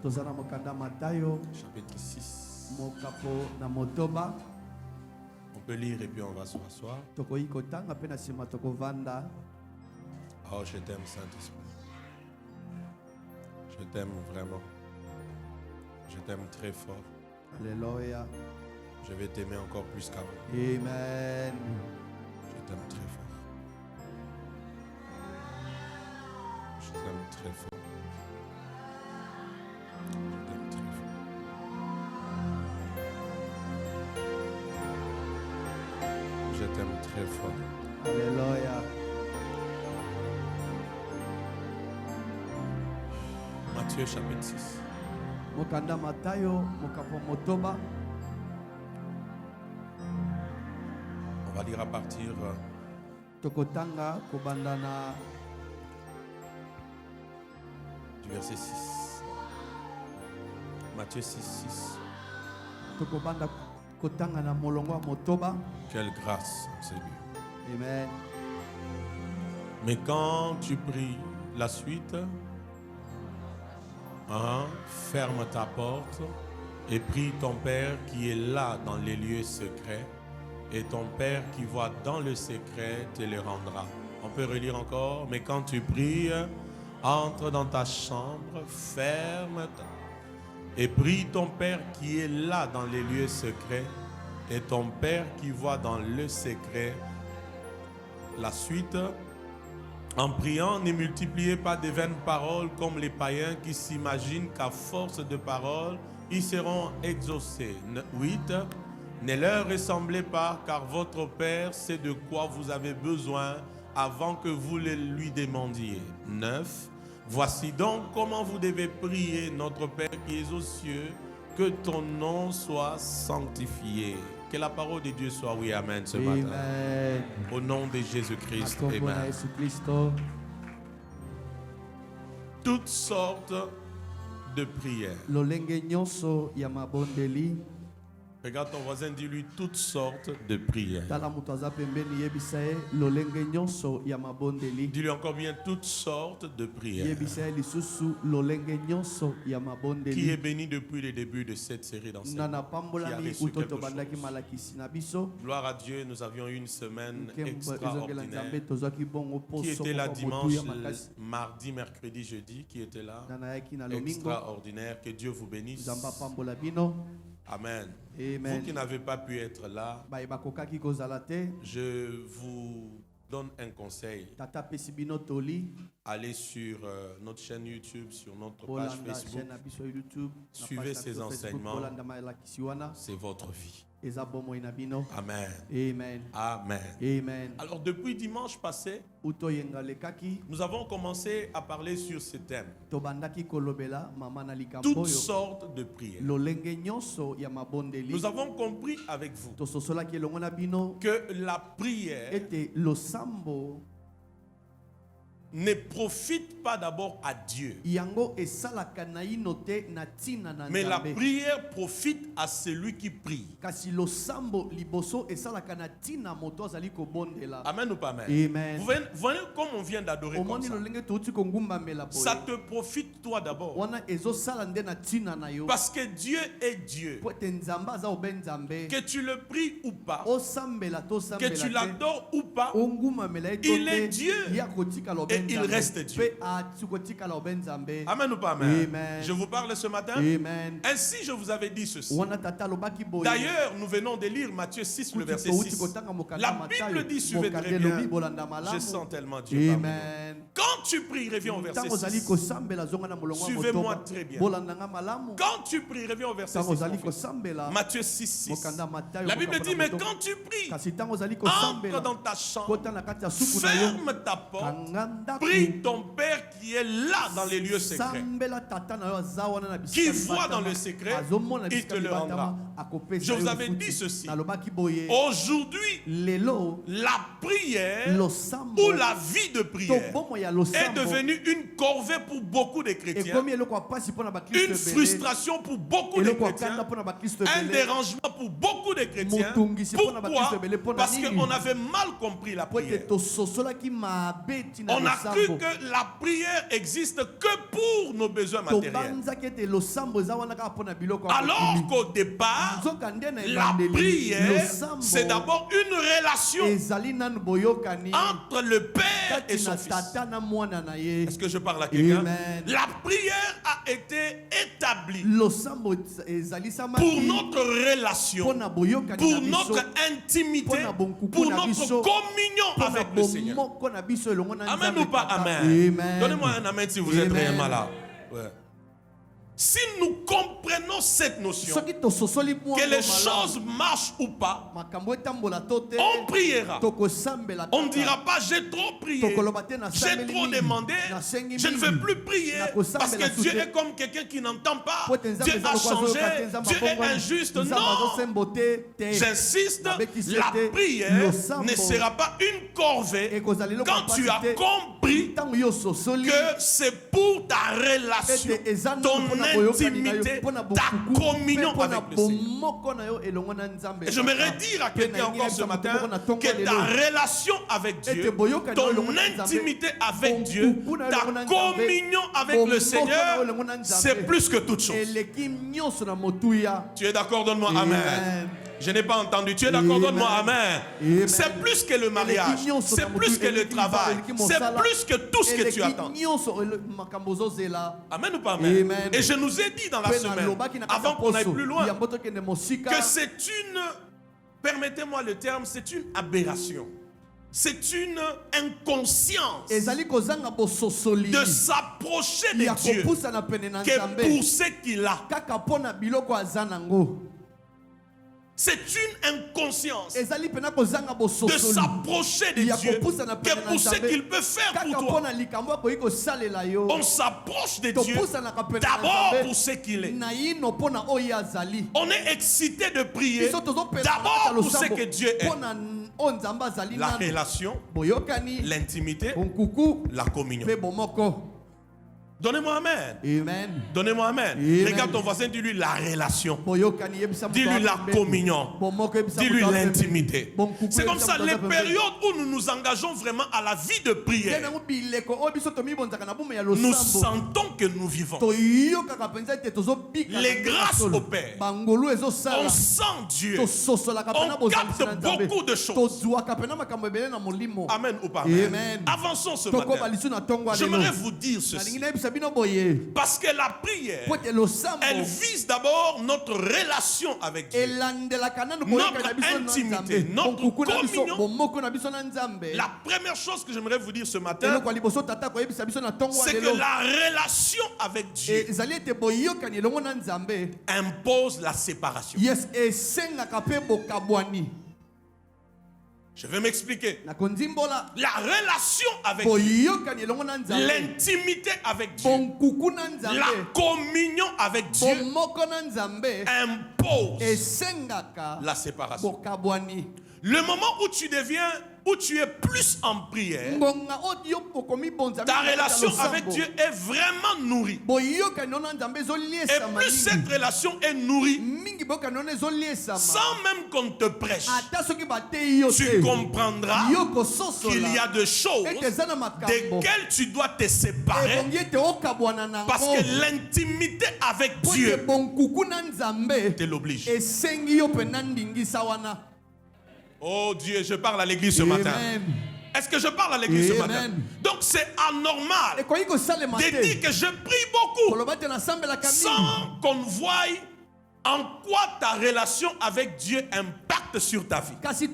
Tozana mokanda Matayo chapitre 6. mokapo na motoba. On peut lire et puis on va s'asseoir. Tokoi kotanga pe na sima tokovanda. Oh, je t'aime, Saint-Esprit. Je t'aime vraiment. Je t'aime très fort. Alléluia. Je vais t'aimer encore plus qu'avant. Amen. Je t'aime très fort. Je t'aime très fort. Je t'aime très fort. Alléluia. Matthieu chapitre 6. Mokanda Matayo mokapo motoba. On va lire à partir Tokotanga kobandana du verset 6. Matthieu 6, 6. Tokobanda kotanga na molongo motoba. Quelle grâce, Seigneur. Amen. Mais quand tu pries la suite, ferme ta porte et prie ton Père qui est là dans les lieux secrets, et ton Père qui voit dans le secret te le rendra. On peut relire encore. Mais quand tu pries, entre dans ta chambre, ferme et prie ton Père qui est là dans les lieux secrets, et ton Père qui voit dans le secret. La suite. En priant, ne multipliez pas de vaines paroles comme les païens qui s'imaginent qu'à force de paroles, ils seront exaucés. 8. Ne leur ressemblez pas, car votre Père sait de quoi vous avez besoin avant que vous le lui demandiez. 9. Voici donc comment vous devez prier: notre Père qui es aux cieux, que ton nom soit sanctifié. Que la parole de Dieu soit oui, amen, ce matin. Au nom de Jésus-Christ, amen. Toutes sortes de prières. Regarde ton voisin, dis-lui toutes sortes de prières. Dis-lui encore bien toutes sortes de prières. Qui est béni depuis le début de cette série d'enseignements? Gloire à Dieu, nous avions une semaine extraordinaire. Qui était là dimanche, mardi, mercredi, jeudi? Qui était là? Extraordinaire. Que Dieu vous bénisse. Amen. Amen. Vous qui n'avez pas pu être là, je vous donne un conseil. Allez sur notre chaîne YouTube, sur notre page Facebook. Suivez ces enseignements. C'est votre vie. Amen. Amen. Amen. Amen. Alors depuis dimanche passé, nous avons commencé à parler sur ce thème. Toutes sortes de prières. Nous avons compris avec vous que la prière ne profite pas d'abord à Dieu, mais la prière profite à celui qui prie. Amen ou pas amen? Amen. Vous voyez comme on vient d'adorer comme ça. Ça te profite toi d'abord. Parce que Dieu est Dieu. Que tu le pries ou pas, que tu l'adores ou pas, il est Dieu. Et il reste Dieu. Amen ou pas amen? Amen. Je vous parle ce matin. Amen. Ainsi je vous avais dit ceci. D'ailleurs, nous venons de lire Matthieu 6, le verset 6. La Bible dit, suivez très bien. Je sens tellement Dieu. Amen. Quand tu pries, reviens au verset 6. Suivez-moi très bien. Quand tu pries, reviens au verset 6. Matthieu 6, 6. La Bible dit, mais quand tu pries, entre dans ta chambre, ferme ta porte, prie ton Père qui est là dans les lieux secrets, qui voit dans le secret, il te le rendra. Je vous avais dit ceci. Aujourd'hui, la prière ou la vie de prière est devenu une corvée pour beaucoup de chrétiens, une frustration pour beaucoup de chrétiens, un dérangement pour beaucoup de chrétiens. Pourquoi? Parce qu'on avait mal compris la prière. On a cru que la prière existe que pour nos besoins matériels. Alors qu'au départ, la prière, c'est d'abord une relation entre le Père et son Fils. Est-ce que je parle à quelqu'un? La prière a été établie pour notre relation, pour notre intimité, pour notre communion avec le Seigneur. Amen ou pas amen? Donnez-moi un amen si vous êtes réellement là. Ouais. Si nous comprenons cette notion, que les choses marchent ou pas, on priera. On ne dira pas j'ai trop prié, j'ai trop demandé, je ne veux plus prier parce que Dieu est comme quelqu'un qui n'entend pas, Dieu a changé, Dieu est injuste. Non, j'insiste, la prière ne sera pas une corvée quand tu as compris que c'est pour ta relation, ton intimité, ta communion avec le Seigneur. Et j'aimerais dire à quelqu'un encore ce matin que ta relation avec Dieu, ton intimité avec Dieu, ta communion avec le Seigneur, c'est plus que toute chose. Tu es d'accord? Donne-moi amen. Je n'ai pas entendu. Tu es d'accord? Donne-moi amen. C'est plus que le mariage. C'est plus que le travail. C'est plus que tout ce que tu attends. Amen ou pas amen? Et je nous ai dit dans la semaine, avant qu'on aille plus loin, que c'est une, permettez-moi le terme, c'est une aberration. C'est une inconscience de s'approcher de Dieu que pour ce qu'il a. C'est une inconscience de s'approcher de Dieu que pour ce qu'il peut faire pour toi. On s'approche de Dieu d'abord pour ce qu'il est. On est excité de prier d'abord pour ce que Dieu est. La relation, l'intimité, la communion. Donnez-moi amen. Amen. Donnez-moi amen. Regarde ton voisin, dis-lui la relation. Dis-lui la communion. Dis-lui l'intimité. C'est comme ça, les périodes où nous nous engageons vraiment à la vie de prière, nous sentons que nous vivons. Les grâces opèrent. On sent Dieu. On capte beaucoup de choses. Amen ou pas amen. Avançons ce matin. J'aimerais vous dire ceci. Parce que la prière, elle vise d'abord notre relation avec Dieu, notre intimité, notre communion. La première chose que j'aimerais vous dire ce matin, c'est que la relation avec Dieu impose la séparation. Je vais m'expliquer. La relation avec Dieu, l'intimité avec Dieu, la communion avec Dieu impose la séparation. Le moment où tu es plus en prière, ta relation avec Dieu est vraiment nourrie. Et plus cette relation est nourrie, sans même qu'on te prêche, tu comprendras qu'il y a des choses desquelles tu dois te séparer, parce que l'intimité avec Dieu te l'oblige. Oh Dieu, je parle à l'église ce matin. Est-ce que je parle à l'église ce matin? Donc c'est anormal de dire que je prie beaucoup sans qu'on voie en quoi ta relation avec Dieu impacte sur ta vie. C'est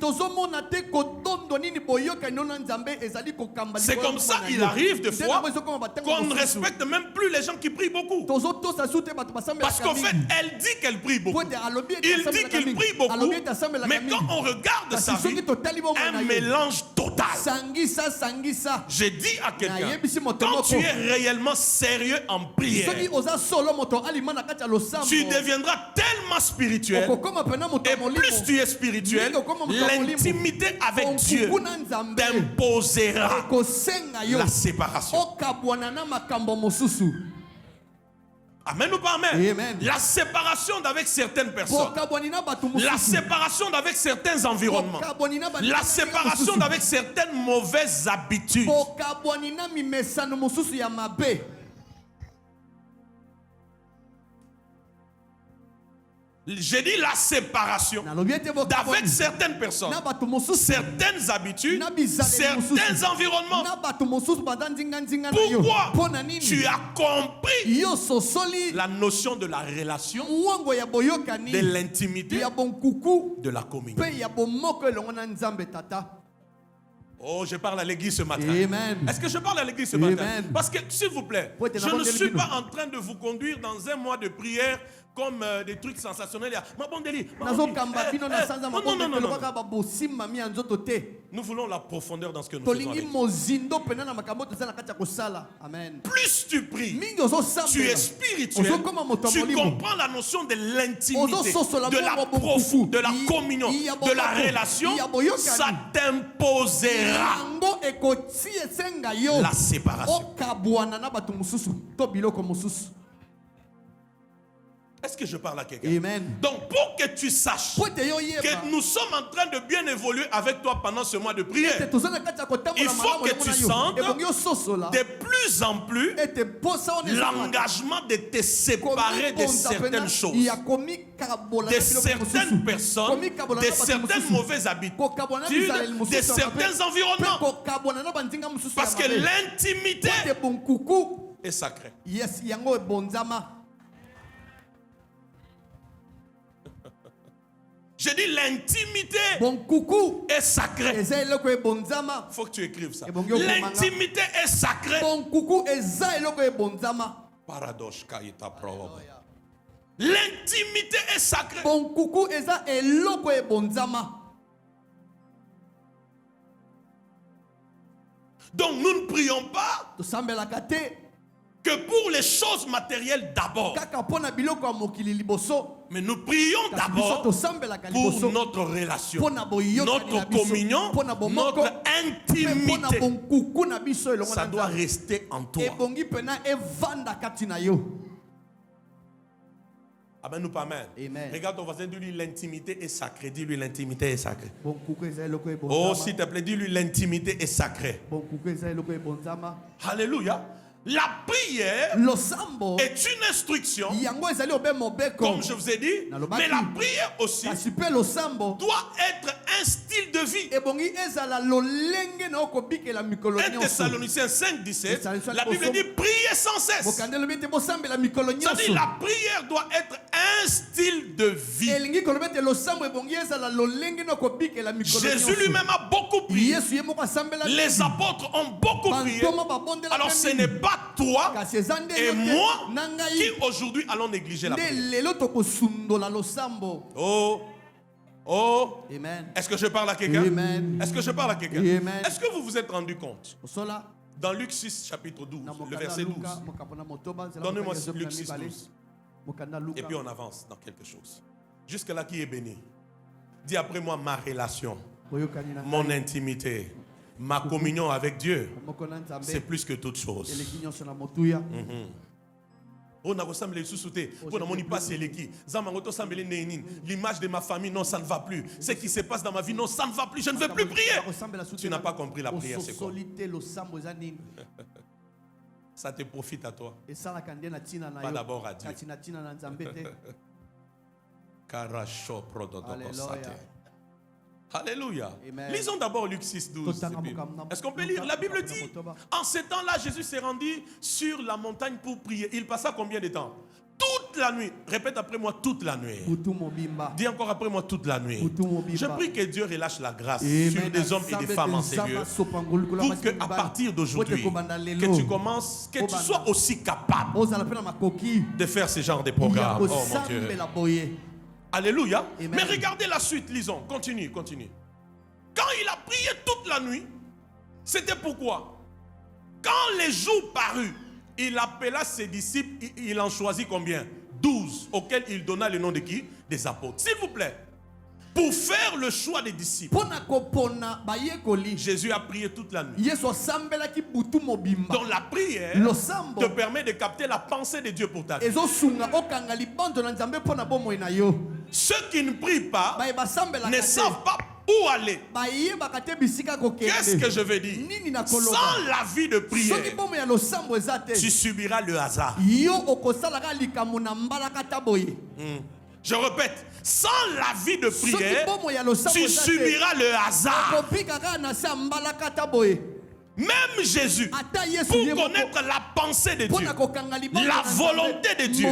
comme ça il arrive des fois qu'on ne respecte même plus les gens qui prient beaucoup. Parce qu'en fait, elle dit qu'elle prie beaucoup. Il dit qu'il prie beaucoup. Mais quand on regarde sa vie, un mélange total. J'ai dit à quelqu'un, quand tu es réellement sérieux en prière, tu deviendras tellement spirituel, et plus tu es spirituel, l'intimité avec Dieu t'imposera la séparation. Amen ou pas amen? Amen. La séparation d'avec certaines personnes. La séparation d'avec certains environnements. La séparation d'avec certaines mauvaises habitudes. J'ai dit la séparation d'avec certaines personnes, certaines habitudes, certains environnements. Pourquoi? Tu as compris la notion de la relation, de l'intimité, de la communion. Oh, je parle à l'église ce matin. Est-ce que je parle à l'église ce matin? Parce que, s'il vous plaît, je ne suis pas en train de vous conduire dans un mois de prière comme des trucs sensationnels. Nous voulons la profondeur dans ce que nous faisons avec. Plus tu pries, tu es spirituel, tu comprends la notion de l'intimité, de la communion, de la relation, ça t'imposera la séparation. Est-ce que je parle à quelqu'un? Donc, pour que tu saches que nous sommes en train de bien évoluer avec toi pendant ce mois de prière, il faut que tu sentes de plus en plus l'engagement de te séparer de certaines choses, de certaines personnes, de certaines mauvaises habitudes, de certains environnements. Parce que l'intimité est sacrée. Je dis l'intimité est sacrée. Il faut que tu écrives ça. L'intimité est sacrée. Paradoxe. L'intimité est sacrée. Donc nous ne prions pas que pour les choses matérielles d'abord. Mais nous prions d'abord pour notre relation, notre communion, notre intimité. Ça doit rester en toi. Amen ou pas amen? Regarde ton voisin, dis-lui l'intimité est sacrée. Dis-lui l'intimité est sacrée. Oh, s'il te plaît, dis-lui l'intimité est sacrée. Alléluia. La prière est une instruction, comme je vous ai dit, mais la prière aussi doit être un style de vie. 1 Thessaloniciens 5:17, la Bible dit priez sans cesse. Ça dit la prière doit être un style de vie. Jésus lui-même a beaucoup prié. Les apôtres ont beaucoup prié. Alors ce n'est pas toi et moi qui aujourd'hui allons négliger la prière. Oh, est-ce que je parle à quelqu'un? Est-ce que je parle à quelqu'un? Est-ce que vous vous êtes rendu compte? Dans Luc 6, chapitre 12, le verset 12. Donnez-moi Luc 6, 12. Et puis on avance dans quelque chose. Jusque-là, qui est béni? Dis après moi ma relation, mon intimité, ma communion avec Dieu, c'est plus que toute chose. L'image de ma famille, non, ça ne va plus. Ce qui se passe dans ma vie, non, ça ne va plus. Je ne veux plus prier. Tu n'as pas compris la prière, c'est quoi? Ça te profite à toi. Pas d'abord à Dieu. Alléluia. Lisons d'abord Luc 6, 12. Est-ce qu'on peut lire? La Bible dit, en ce temps-là, Jésus s'est rendu sur la montagne pour prier. Il passa combien de temps? Toute la nuit. Répète après moi, toute la nuit. Dis encore après moi, toute la nuit. Je prie que Dieu relâche la grâce sur des hommes et des femmes en sérieux, pour que à partir d'aujourd'hui, que tu commences, que tu sois aussi capable de faire ce genre de programme. Oh mon Dieu. Alléluia. Mais regardez la suite, lisons. Continue. Quand il a prié toute la nuit, c'était pourquoi? Quand les jours parurent, il appela ses disciples, il en choisit combien? 12. auxquels il donna le nom de qui? Des apôtres. S'il vous plaît, pour faire le choix des disciples, Jésus a prié toute la nuit. Donc la prière te permet de capter la pensée de Dieu pour ta vie. Ceux qui ne prient pas ne savent pas où aller. Qu'est-ce que je veux dire? Sans la vie de prière, tu subiras le hasard. Je répète, sans la vie de prière, tu subiras le hasard. Même Jésus, pour connaître la pensée de Dieu, la volonté de Dieu,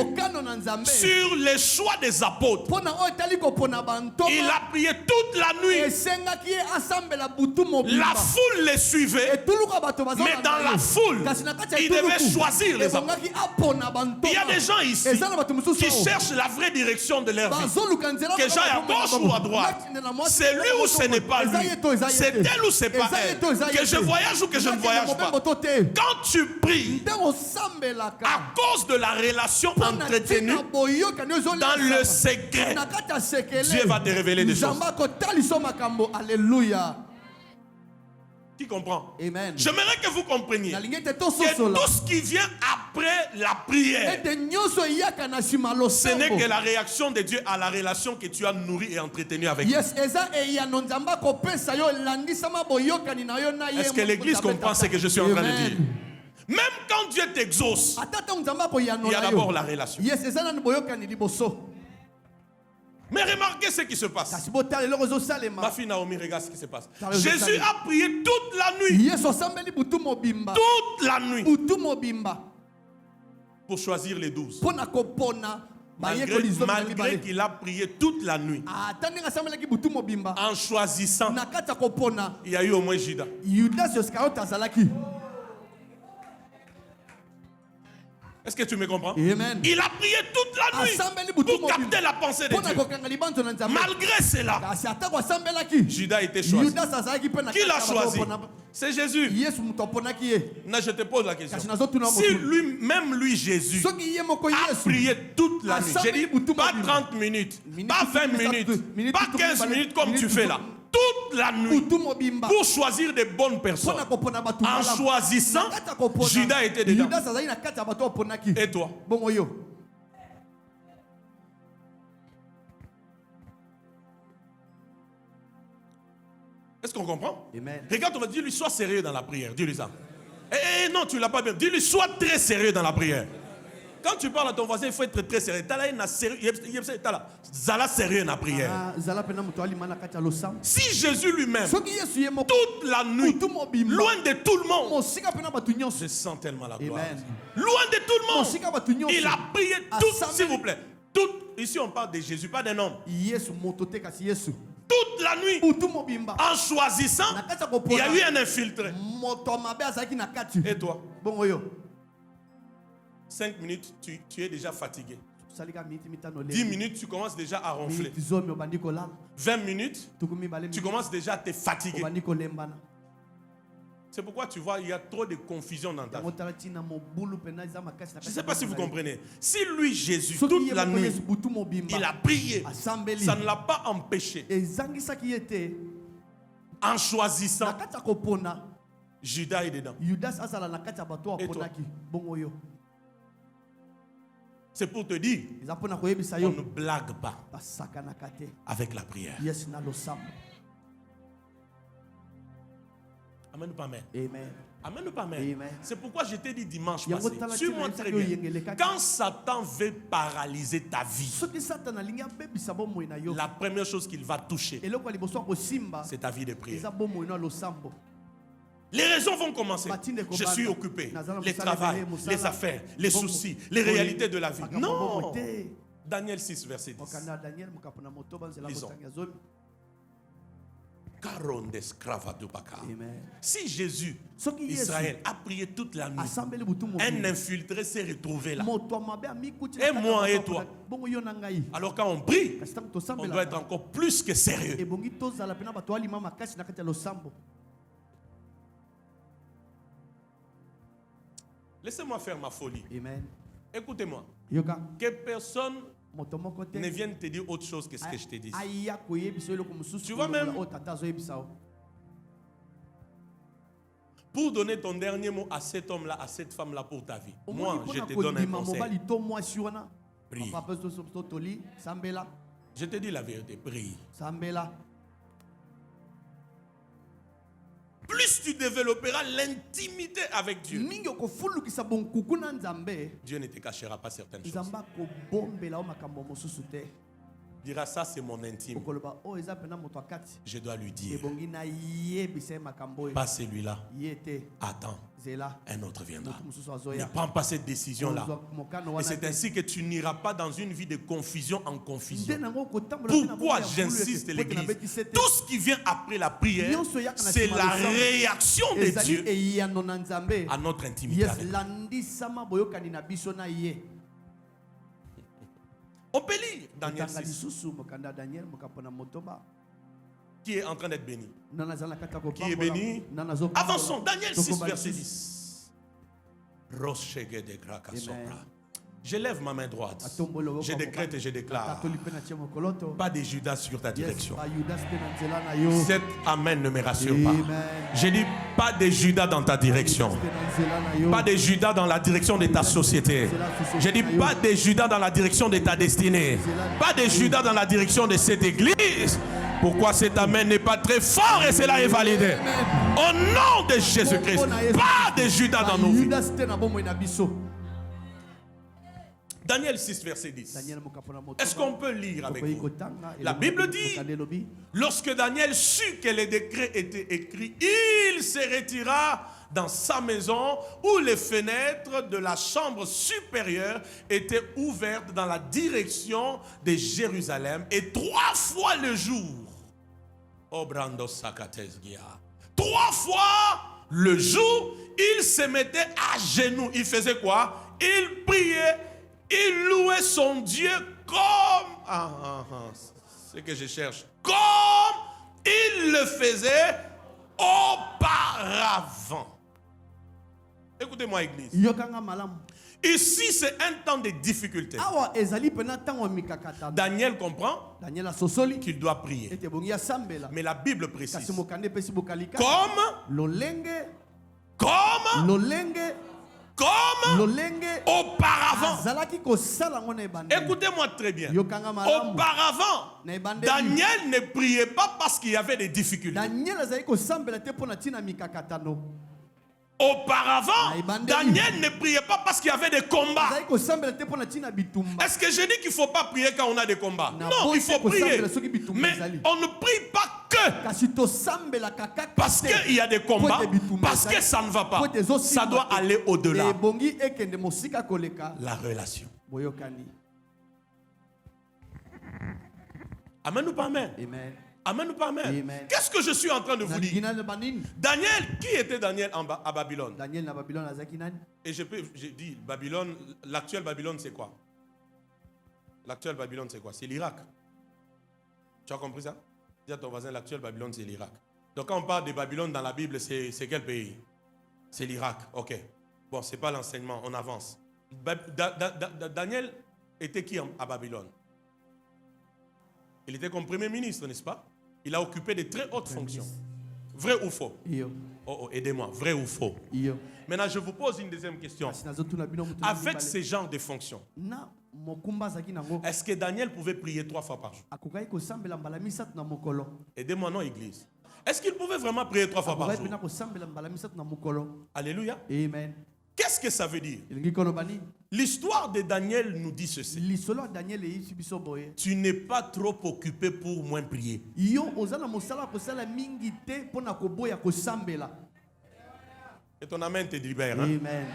sur les choix des apôtres, il a prié toute la nuit. La foule les suivait, mais dans la foule, il devait choisir les apôtres. Il y a des gens ici qui cherchent la vraie direction de leur vie. Que j'aille à gauche ou à droite. C'est lui ou ce n'est pas lui. C'est elle ou c'est pas elle. Que je voyage ou que je ne voyage pas. Quand tu pries, à cause de la relation entretenue dans le secret, Dieu va te révéler des choses. Qui comprend? Amen. J'aimerais que vous compreniez que tout ce qui vient après la prière, ce n'est que la réaction de Dieu à la relation que tu as nourrie et entretenue avec lui. Est-ce que l'église comprend ce que je suis en train de dire? Même quand Dieu t'exauce, il y a d'abord la relation. Mais remarquez ce qui se passe. Ma fille Naomi, regarde ce qui se passe. Jésus a prié toute la nuit. Toute la nuit. Pour choisir les 12. Malgré qu'il a prié toute la nuit. En choisissant, il y a eu au moins Judas. Est-ce que tu me comprends? Amen. Il a prié toute la nuit pour capter la pensée de Dieu. Malgré cela, Judas était choisi. Qui l'a choisi? C'est Jésus. Non, je te pose la question. Si même lui, Jésus, a prié toute la nuit, j'ai dit pas 30 minutes, pas 20 minutes, pas 15 minutes comme tu fais là. Toute la nuit pour choisir des bonnes personnes. En choisissant, Judas était dedans. Et toi? Est-ce qu'on comprend? Amen. Regarde, on va dire lui, sois sérieux dans la prière. Dis-lui ça. Eh non, tu ne l'as pas bien. Dis-lui, sois très sérieux dans la prière. Quand tu parles à ton voisin, il faut être très sérieux. Zala sérieux dans la prière. Si Jésus lui-même, toute la nuit, loin de tout le monde, je sens tellement la gloire. Amen. Loin de tout le monde, il a prié tout, s'il vous plaît. Tout, ici on parle de Jésus, pas d'un homme. Toute la nuit, en choisissant, il y a eu un infiltré. Et toi? 5 minutes, tu es déjà fatigué. 10 minutes, tu commences déjà à ronfler. 20 minutes, tu commences déjà à te fatiguer. C'est pourquoi tu vois, il y a trop de confusion dans ta vie. Je ne sais pas si vous comprenez. Si lui, Jésus, toute la nuit, il a prié, ça ne l'a pas empêché. En choisissant, Judas est dedans. Et toi? C'est pour te dire, on ne blague pas avec la prière. Amen ou pas amen? Amen ou pas amen? C'est pourquoi je t'ai dit dimanche passé, suis-moi très bien. Quand Satan veut paralyser ta vie, la première chose qu'il va toucher, c'est ta vie de prière. Les raisons vont commencer. Je suis occupé. Les travail, les affaires, les soucis, les réalités de la vie. Non. Daniel 6, verset 10. Lisons. Si Jésus, Israël, a prié toute la nuit, un infiltré s'est retrouvé là. Et moi et toi. Alors quand on prie, on doit être encore plus que sérieux. Laissez-moi faire ma folie. Amen. Écoutez-moi. Yoka. Que personne moto moko te ne vienne te dire autre chose que ce que je te dis. aya koyebisa eloko mosusu Tu vois même- oyo tata azoyebisa yo. Pour donner ton dernier mot à cet homme-là, à cette femme-là pour ta vie. Omoni Moi, mpona je te donne un kondima conseil. mobali to mwasi wana Prie. papa toli sambela Je te dis la vérité, prie. sambela. Plus tu développeras l'intimité avec Dieu, mingi okofulukisa bonkuku na nzambe Dieu ne te cachera pas certaines choses. nzambe akobombela yo makambo mosusu te. Dira ça, c'est mon intime. okoloba oyo eza pena moto akati Je dois lui dire, ebongi na yebisa ye makambo oyo pas celui-là. ye te Attends, zela un autre viendra. moto mosusu Ne azoya. prends pas cette décision-là. Ozwa mokano Et wana c'est te. ainsi que tu n'iras pas dans une vie de confusion en confusion. nde nango okotambola mpe na Pourquoi bomoi ya bulu j'insiste ete pote na l'église? betisi te. Tout ce qui vient après la prière, Nyonso eyaka na c'est nsima la losambo. réaction de ezali Dieu eyano na nzambe à notre intimité yes avec lui. landisama boyokani na biso na ye. On peut lire Daniel Tanga 6, lisusu mokanda Daniel mokapo na motoba qui est en train d'être béni. nana azala kati ya Qui est béni? nana azopambola. Avançons, Daniel 6, Tokoba verset lisusu. 10. Roshege de Kraka Amen. Sopra. Je lève ma main droite. Atombolo loboko Je ya décrète mobali. et je déclare. Tatoli mpe na tie mokoloto. Pas de Judas sur ta Yes, direction. ba Judas mpe na nzela na yo. Cet amen ne me rassure pas. Amen. Je dis pas de Judas dans ta direction. Judas mpe na nzela na yo. Pas de Judas dans la direction de ta société. Je dis pas de Judas dans la direction de ta destinée. Pas de Judas dans la direction de cette église. Pourquoi cet amen n'est pas très fort et cela est validé. Au nom de Jésus-Christ. Pas de Judas dans nos vies. Judas te na bomoi na biso. Daniel 6, verset 10. Daniel mokapo na motoba. Est-ce qu'on peut lire avec Tokoyi vous? kotanga, La elongo Bible na dit, mokanda elobi, lorsque Daniel sut que les décrets étaient écrits, il se retira dans sa maison où les fenêtres de la chambre supérieure étaient ouvertes dans la direction de Jérusalem et 3 fois le jour. Oh, Brando Sakatesgia. 3 fois le jour, il se mettait à genoux. Il faisait quoi? Il priait, il louait son Dieu comme... c'est ce que je cherche. Comme il le faisait auparavant. Écoutez-moi, église. yokanga malamu. Ici, c'est un temps de difficulté. Awa ezali pena tango mikakata. Daniel comprend Daniel asosoli qu'il doit prier. ete bongi ya sambela. Mais la Bible Kasi précise. mokande pesi bokalika. Comme, Lolenge, comme lolenge auparavant. azalaki kosala ngo na ebandeli. Écoutez-moi très bien. Yokanga malamu. Auparavant, Na ebandeli. Daniel ne priait pas parce qu'il y avait des difficultés. Daniel azali kosambela te pona tina mikakatano. Auparavant, Na ebandeli. Daniel ne priait pas parce qu'il y avait des combats. Azali kosambela te pona tina bitumba. Est-ce que je dis qu'il ne faut pas prier quand on a des combats? Na Non, boyi il faut te prier. kosambela soki bitumba Mais ezali. on ne prie pas que Kasi tosambela kaka parce qu'il y a des combats, Po ete bitumba parce que ezali. ça ne va pas. Po ete ezosimba Ça doit te. aller au-delà. Ebongi ekende mosika koleka. La relation. Boyokani. Amen ou pas amen? Amen. Amen ou pas amen? Amen. Qu'est-ce que je suis en train de vous dire? Nangina le banine. Daniel, qui était Daniel à Babylone? Daniel na Babylone azaki nani? Et j'ai dit, Babylone, l'actuelle Babylone, c'est quoi? L'actuelle Babylone, c'est quoi? C'est l'Irak. Tu as compris ça? Dis à ton voisin, l'actuelle Babylone, c'est l'Irak. Donc quand on parle de Babylone dans la Bible, c'est quel pays? C'est l'Irak. Ok. Bon, c'est pas l'enseignement, on avance. Daniel était qui à Babylone? Il était comme premier ministre, n'est-ce pas? Il a occupé de très hautes fonctions. Vrai ou faux? Iyo. Oh, aidez-moi. Vrai ou faux? Iyo. Maintenant, je vous pose une deuxième question. Kasi nazotuna bino mutu. Avec ce genre de fonctions, na mokumba azaki nango. est-ce que Daniel pouvait prier 3 fois par jour? Akokaki kosambela mbala misatu na mokolo. Aidez-moi, non, église. Est-ce qu'il pouvait vraiment prier 3 fois par Akokaki jour? pena kosambela mbala misatu na mokolo. Alléluia. Amen. Qu'est-ce que ça veut dire? Elingi koloba nini? L'histoire de Daniel nous dit ceci. Lisolo ya Daniel eyisi biso boye. Tu n'es pas trop occupé pour moins prier. Yo ozala mosala kosala mingi te pona koboya kosambela. Et ton amen te libère. Hein? Amen.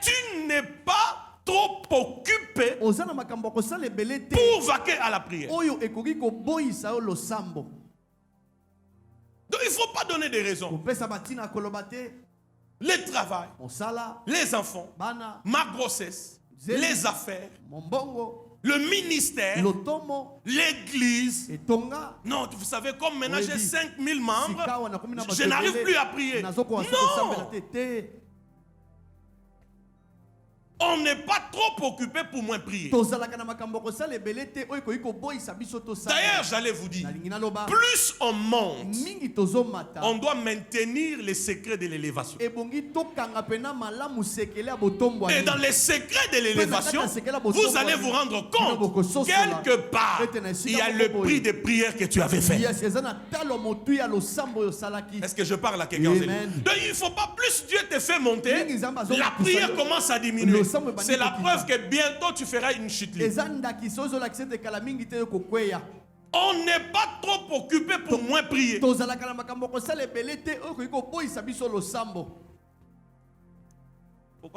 Tu n'es pas trop occupé Ozala makambo kosala ebele te. pour vaquer à la prière. Oyo ekoki koboyisa yo losambo. Donc il ne faut pas donner des raisons. Kopesa batina koloba te. Le travail, Mosala, les enfants, bana, ma grossesse, les affaires, mombongo, le ministère, lotomo, l'église. etonga. Non, vous savez, comme maintenant j'ai Oui. 5000 membres, Sikawa na kumi na je n'arrive batebele. plus à prier. Nazoko wasoko sambela Non! te te. On n'est pas trop occupé pour moins prier. D'ailleurs, j'allais vous dire, plus on monte, on doit maintenir les secrets de l'élévation. Et dans les secrets de l'élévation, vous allez vous rendre compte, quelque part, il y a le prix des prières que tu avais fait. Est-ce que je parle à quelqu'un? Donc il ne faut pas, plus Dieu te fait monter, la prière commence à diminuer. C'est la preuve que bientôt tu feras une chute libre. On n'est pas trop occupé pour moins prier. Pourquoi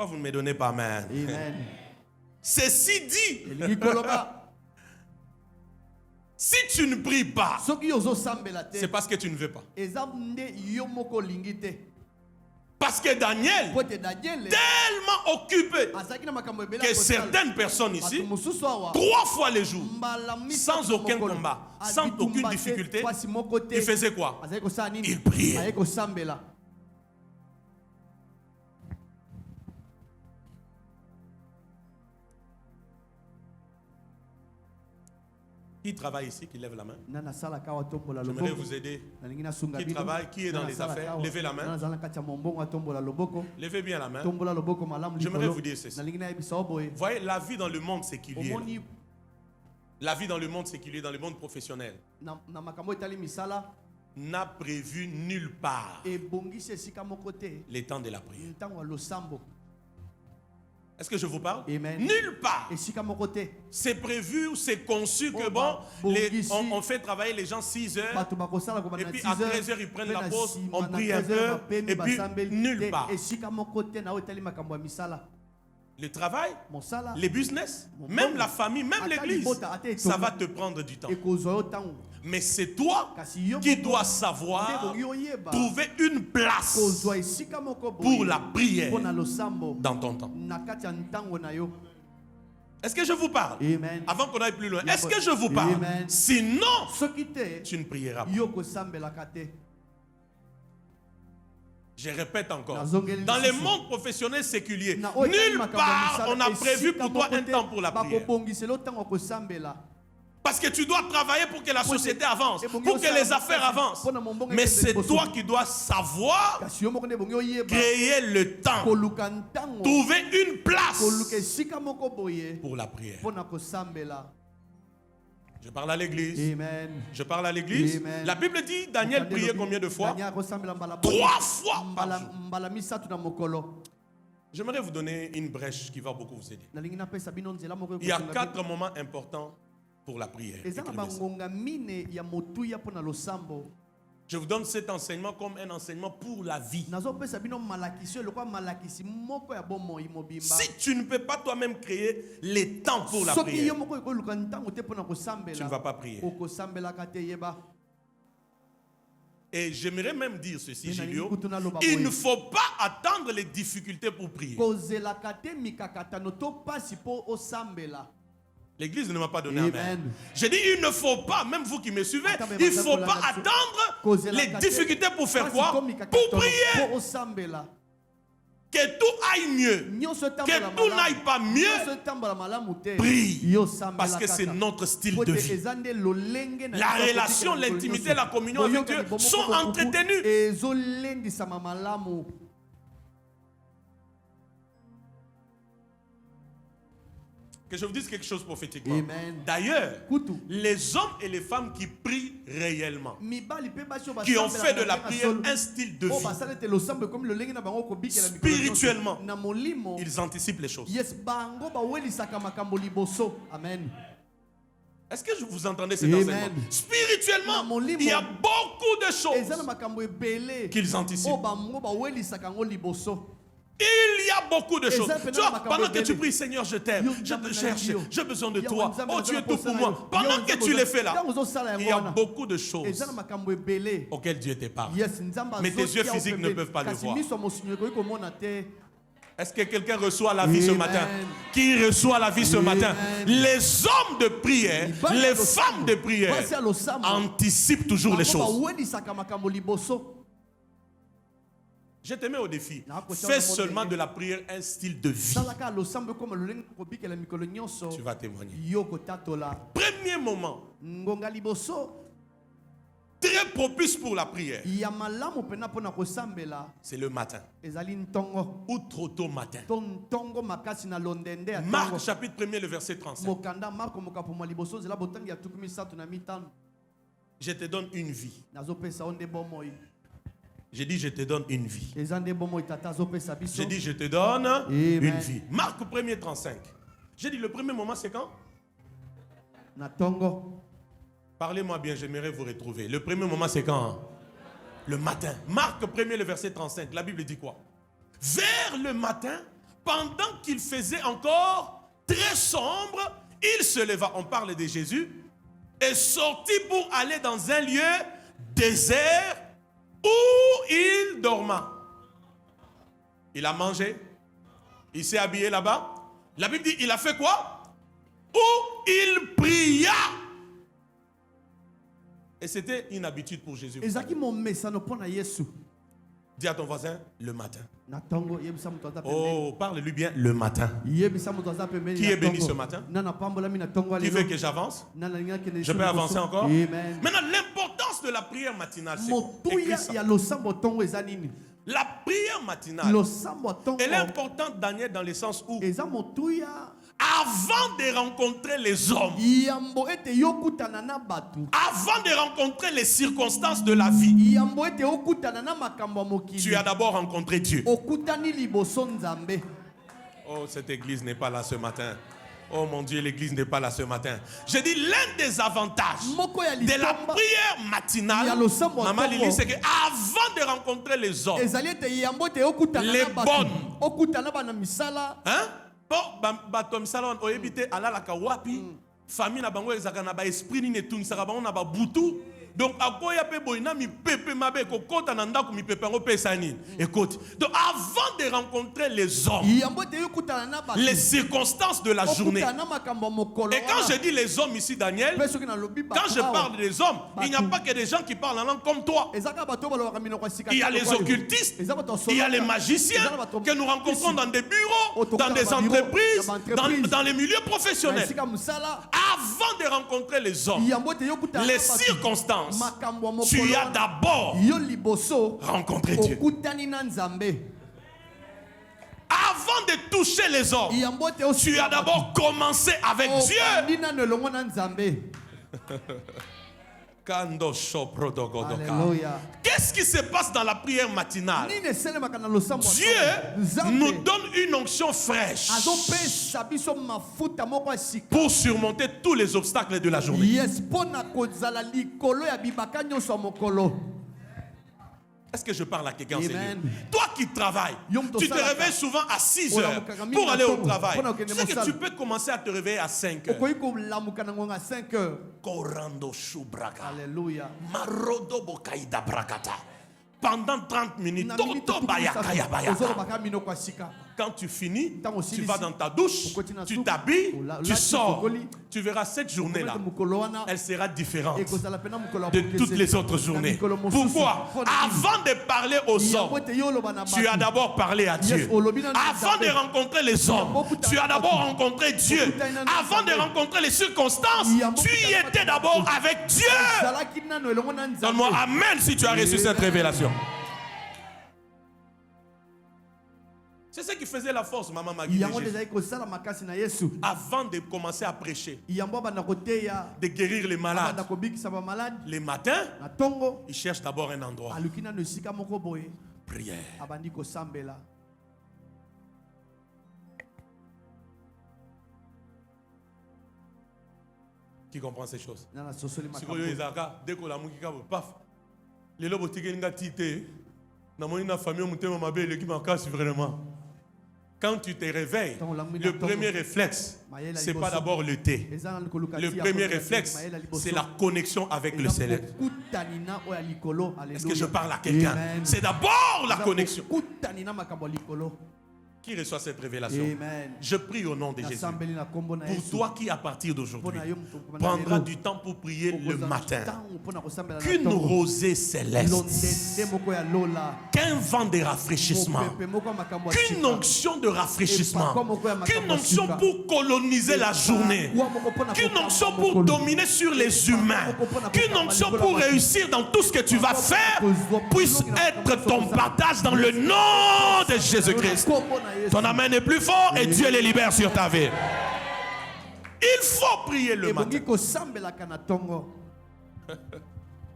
vous ne me donnez pas amen? Ceci dit, si tu ne pries pas, c'est parce que tu ne veux pas. Parce que Daniel, tellement occupé que certaines personnes ici, 3 fois le jour, sans aucun combat, sans aucune difficulté, il faisait quoi? Il priait. Qui travaille ici, qui lève la main? J'aimerais vous aider. Qui travaille, qui est dans les affaires, levez la main. Levez bien la main. J'aimerais vous dire ceci. Voyez, la vie dans le monde séculier, la vie dans le monde séculier, dans le monde professionnel, n'a prévu nulle part les temps de la prière. Est-ce que je vous parle? Amen. Nulle part. C'est prévu ou c'est conçu que bon, on fait travailler les gens 6 heures. Et puis à 13 heures, ils prennent la pause, on prie un peu. Et puis nulle part. Le travail, les business, même la famille, même l'église, ça va te prendre du temps. Mais c'est toi qui dois savoir trouver une place pour la prière dans ton temps. Est-ce que je vous parle? Amen. Avant qu'on aille plus loin, est-ce que je vous parle? Amen. Sinon, tu ne prieras pas. Je répète encore, dans le monde professionnel séculier, nulle part on a prévu pour toi un temps pour la prière. Parce que tu dois travailler pour que la société avance, pour que les affaires avancent. Mais c'est toi qui dois savoir créer le temps, trouver une place pour la prière. Je parle à l'église. Je parle à l'église. La Bible dit, Daniel priait combien de fois? 3 fois par jour. J'aimerais vous donner une brèche qui va beaucoup vous aider. Il y a 4 moments importants pour la prière. Je vous donne cet enseignement comme un enseignement pour la vie. Si tu ne peux pas toi-même créer les temps pour la prière, tu ne vas pas prier. Et j'aimerais même dire ceci, Julio, il ne faut pas attendre les difficultés pour prier. L'église ne m'a pas donné amen. J'ai dit, il ne faut pas, même vous qui me suivez, il ne faut pas attendre les difficultés pour faire quoi? Pour prier. Que tout aille mieux, que tout n'aille pas mieux, prie. Parce que c'est notre style de vie. La relation, l'intimité, la communion avec Dieu sont entretenues. Que je vous dise quelque chose prophétiquement. D'ailleurs, les hommes et les femmes qui prient réellement, qui ont fait de la prière un style de vie, spirituellement, ils anticipent les choses. Amen. Est-ce que vous entendez cet enseignement? Spirituellement, il y a beaucoup de choses qu'ils anticipent. Il y a beaucoup de choses. Tu vois, pendant que tu pries, Seigneur, je t'aime, je te cherche, j'ai besoin de toi. Oh, tu es tout pour moi. Pendant que tu les fais là, il y a beaucoup de choses auxquelles Dieu te parle. Mais tes yeux physiques ne peuvent pas le voir. Est-ce que quelqu'un reçoit la vie ce matin? Qui reçoit la vie ce matin? Les hommes de prière, les femmes de prière anticipent toujours les choses. Je te mets au défi. Fais seulement de la prière un style de vie. Tu vas témoigner. Premier moment très propice pour la prière, c'est le matin ou trop tôt matin. Marc chapitre 1er, le verset 35. Je te donne une vie. J'ai dit je te donne une vie. J'ai dit je te donne une vie. Marc 1er 35. J'ai dit le premier moment c'est quand? Parlez-moi bien, j'aimerais vous retrouver. Le premier moment c'est quand? Le matin. Marc 1er, le verset 35. La Bible dit quoi? Vers le matin, pendant qu'il faisait encore très sombre, il se leva, on parle de Jésus, et sortit pour aller dans un lieu désert où il dorma. Il a mangé, il s'est habillé là-bas. La Bible dit, il a fait quoi? Où il pria. Et c'était une habitude pour Jésus. Dis à ton voisin, le matin. Oh, parle-lui bien, le matin. Qui est béni ce matin? Qui veut que j'avance? Je peux avancer encore? Maintenant, l'importance de la prière matinale, c'est écrit ça. La prière matinale, elle est importante, Daniel, dans le sens où avant de rencontrer les hommes, avant de rencontrer les circonstances de la vie, tu as d'abord rencontré Dieu. Oh, cette église n'est pas là ce matin. Oh mon Dieu, l'église n'est pas là ce matin. Je dis l'un des avantages de la prière matinale, Maman Lili, c'est qu'avant de rencontrer les hommes, les bonnes, hein? Batom salon o ebité ala la kawapi famille na bango ezaka na ba esprit ni netun saka bango na ba butu donc akoya pe boina mi pepe mabe ko kota na ndako mi pepe ngo pesa nini. Écoute, donc avant de rencontrer les hommes, les circonstances de la journée, et quand je dis les hommes ici, Daniel, quand je parle des hommes, il n'y a pas que des gens qui parlent en langue comme toi. Il y a les occultistes, il y a les magiciens que nous rencontrons dans des bureaux, dans des entreprises, dans les milieux professionnels. Avant de rencontrer les hommes, les circonstances, tu as d'abord rencontré Dieu. Avant de toucher les hommes, tu as d'abord commencé avec Dieu. Qu'est-ce qui se passe dans la prière matinale? Dieu nous donne une onction fraîche pour surmonter tous les obstacles de la journée. Est-ce que je parle à quelqu'un, Seigneur? Toi qui travailles, tu te réveilles souvent à 6 heures pour aller au travail. Tu sais que tu peux commencer à te réveiller à 5 heures. Alléluia. Pendant 30 minutes, quand tu finis, tu vas dans ta douche, tu t'habilles, tu sors. Tu verras cette journée-là, elle sera différente de toutes les autres journées. Pourquoi? Avant de parler aux hommes, tu as d'abord parlé à Dieu. Avant de rencontrer les hommes, tu as d'abord rencontré Dieu. Avant de rencontrer les circonstances, tu y étais d'abord avec Dieu. Donne-moi amen si tu as reçu cette révélation. C'est ce qui faisait la force, Maman Magui. Avant de commencer à prêcher, de guérir les malades, les matins, il cherche d'abord un endroit. Prière. Qui comprend ces choses? Quand tu te réveilles, le premier réflexe, ce n'est pas d'abord le thé. Le premier réflexe, c'est la connexion avec le céleste. Est-ce que je parle à quelqu'un? C'est d'abord la connexion. Qui reçoit cette révélation? Amen. Je prie au nom de Jésus. Nasambeli na kombo na Pour Yesu. toi qui, à partir d'aujourd'hui, Mpona yo mutu- prendra lelo, du temps pour prier le okozala matin, ntango mpona kosambela na qu'une ntongo. rosée céleste, Londende moko ya lola. qu'un vent de rafraîchissement, Mopepe moko ya makambo ya qu'une sika. onction de rafraîchissement, qu'une onction Sika. pour coloniser la journée, Wa moko mpona qu'une kokamba onction pour mokolo. dominer sur les humains, qu'une onction pour réussir dans tout ce que tu vas faire puisse être ton partage dans le nom de Jésus-Christ. Kombo na Yesu. Ton amen est plus fort et Dieu les libère sur ta vie. Il faut prier le matin. Ebongi kosambelaka na ntongo.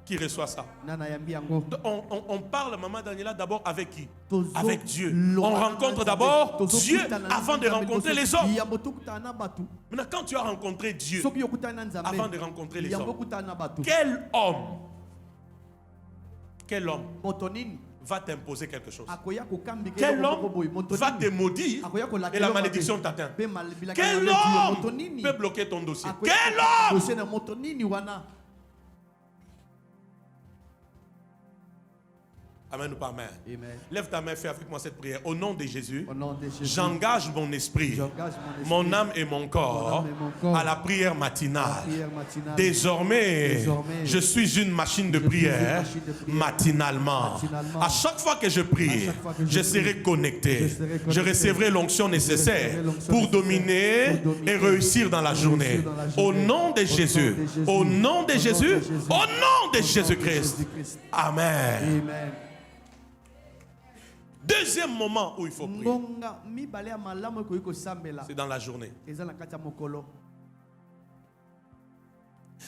Qui reçoit ça? Nana yambi yango. On parle, Maman Daniela, d'abord avec qui? Tozo Avec Dieu. loba On na rencontre Nzambe. d'abord Tozo Dieu kutana na avant de Nzambe. rencontrer Tozo les hommes. yambo tokutana na batu. Maintenant, quand tu as rencontré Dieu Soki yokutana na Nzambe. avant de rencontrer les yambo hommes, kutana na batu. quel homme Moto nini va t'imposer quelque chose? akoya kokambika Quel eloko moko boye. homme Moto va nini te maudire akoya kolakela et la mabe. malédiction t'atteint? Pe bilaka Quel na yo, moto homme nini peut bloquer ton dossier? akoya Quel kokamba homme? dossier na moto nini wana. Amen ou pas amen? Amen. Lève ta main, fais avec moi cette prière. Au nom de Jésus, Au nom de Jésus. j'engage mon esprit, J'engage mon esprit, mon âme et mon corps mon âme et mon corps à la prière matinale. la prière matinale. Désormais, je suis une machine de je suis une prière machine de prière matinalement. matinalement. À chaque fois que je prie, À chaque fois que je je serai prie, connecté. je serai connecté. Je recevrai l'onction nécessaire recevrai l'onction pour nécessaire dominer pour dominer et réussir dans la et journée. réussir dans la Au journée. nom de Jésus. Au nom de Jésus. Au nom de Jésus-Christ. Jésus-Christ. Amen. Amen. Deuxième moment où il faut prier, Ngonga mibale ya malamu ekoki kosambela. c'est dans la journée. Eza na kati ya mokolo.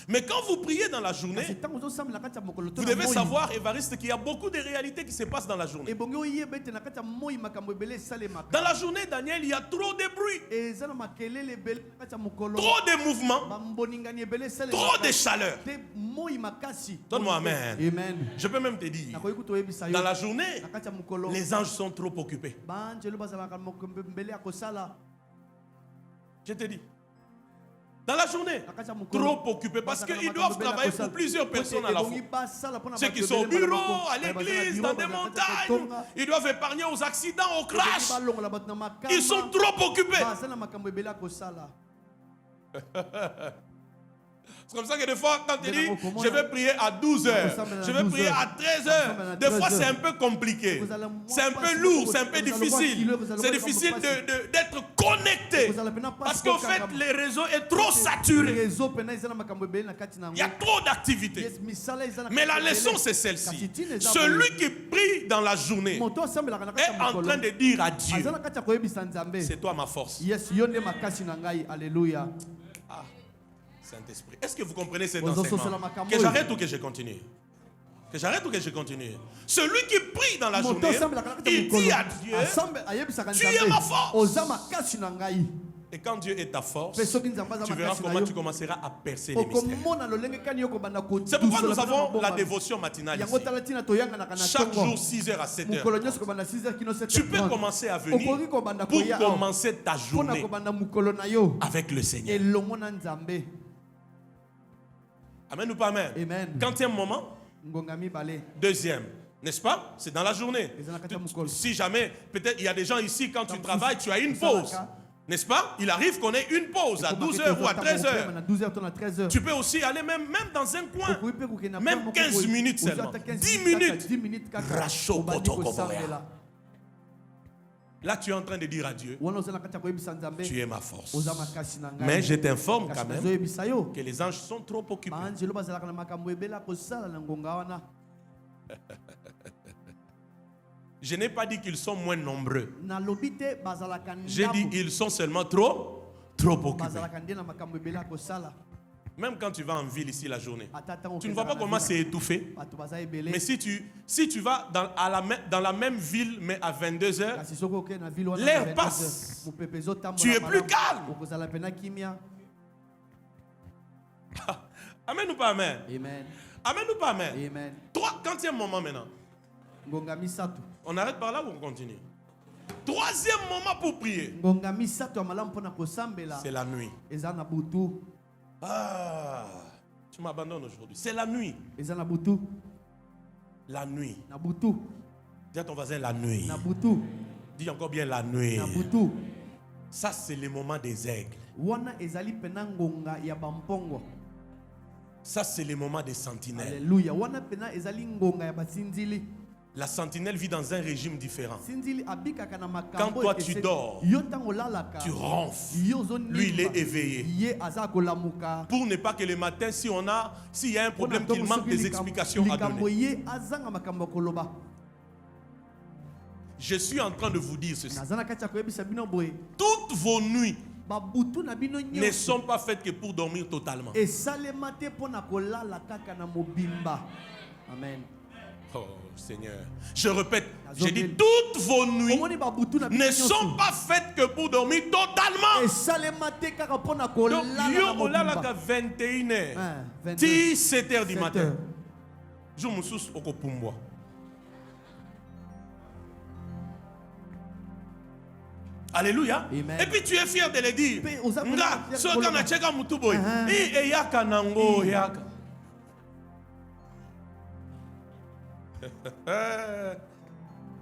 Mais quand vous priez dans la journée, Kasi ntango ozosambela na kati ya mokolo, vous devez savoir, Évariste, qu'il y a beaucoup de réalités qui se passent dans la journée. ebongi oyeba ete na kati ya moi makambo ebele esalemaka. Dans la journée, Daniel, il y a trop de bruit, Eza na makelele ebele na kati ya mokolo. trop de mouvements, Bamboningani ebele esalemaka. trop de chaleur. Te moi makasi. Donne-moi amen. Amen. Je peux même te dire, Nakoki kutoyebisa yo. dans la journée, Na kati ya mokolo. les anges sont trop occupés. Banjelo bazalaka mbele ya kosala. Je te dis. Dans la journée, Na kati ya mokolo. trop occupés parce qu'ils doivent travailler pour plusieurs personnes à la fois. Ceux qui sont au bureau, à l'église, dans des montagnes, ils doivent épargner aux accidents, aux crashs. Ils sont trop occupés. C'est comme ça que des fois, quand tu dis, je vais prier à 12h, je vais prier à 13h, des fois c'est un peu compliqué. C'est un peu lourd, c'est un peu difficile. C'est difficile d'être connecté. Parce qu'en fait, le réseau est trop saturé. Il y a trop d'activités. Mais la leçon, c'est celle-ci. Celui qui prie dans la journée est en train de dire à Dieu, c'est toi ma force. Alléluia. Saint-Esprit. Est-ce que vous comprenez cet enseignement? Que j'arrête ou que je continue? Que j'arrête ou que je continue? Celui qui prie dans la journée, il dit à Dieu, tu es ma force. Et quand Dieu est ta force, tu verras comment tu commenceras à percer les mystères. C'est pourquoi nous avons la dévotion matinale ici. Chaque jour, 6h à 7h. Tu peux commencer à venir pour commencer ta journée avec le Seigneur. Amen ou pas amen? Amen. Quatrième moment, deuxième, n'est-ce pas? C'est dans la journée. Si jamais, peut-être il y a des gens ici, quand tu travailles, tu as une pause. N'est-ce pas? Il arrive qu'on ait une pause à 12h ou à 13h. Tu peux aussi aller même dans un coin. Même 15 minutes seulement. 10 minutes. Là, tu es en train de dire à Dieu, tu es ma force. Mais je t'informe quand même que les anges sont trop occupés. Je n'ai pas dit qu'ils sont moins nombreux. J'ai dit qu'ils sont seulement trop occupés. Même quand tu vas en ville ici la journée, tu ne vois pas comment c'est étouffé. Mais si tu vas dans la même ville, mais à 22h, l'air passe. Tu es plus calme. Amen ou pas amen? Amen ou pas amen? Quatrième moment maintenant. On arrête par là ou on continue? Troisième moment pour prier, c'est la nuit. Ah, tu m'abandonnes aujourd'hui. C'est la nuit. La nuit. Dis à ton voisin la nuit. Dis encore bien la nuit. na butu. Ça, c'est le moment des aigles. Wana ezali pena ngonga ya bampongo. Ça, c'est le moment des sentinelles. Alléluia. Wana pena ezali ngonga ya basinzili. La sentinelle vit dans un régime différent. Sinzili abikaka na makambo. Quand toi tu dors, yo tango lalaka, tu ronfles. yo zoni Lui, il est éveillé. Ye aza kolamuka. Pour ne pas que le matin, s'il y a un problème, qu'il manque des explications à donner. Ye azanga makambo koloba. Je suis en train de vous dire ceci. Nazana kacha koyebisa bino boye. Toutes vos nuits Babutu na bino ne nyonso. sont pas faites que pour dormir totalement. Et salema te pona kolala kaka na mobimba. Amen. Oh Seigneur, je répète, j'ai dit toutes vos nuits Omoni babutu na bino ne sont pas faites que pour dormir totalement. Et salema te kaka pona Donc, kolala na yo olala mobimba. ka 21h, 22. 17h du 7 matin. heures. Je me sous au kopumbwa. Alléluia. Amen. Et puis tu es fier de le dire. Pe, oza Nga, fier so de kana le cheka mutu boy. Uh-huh. E yaka nango yaka.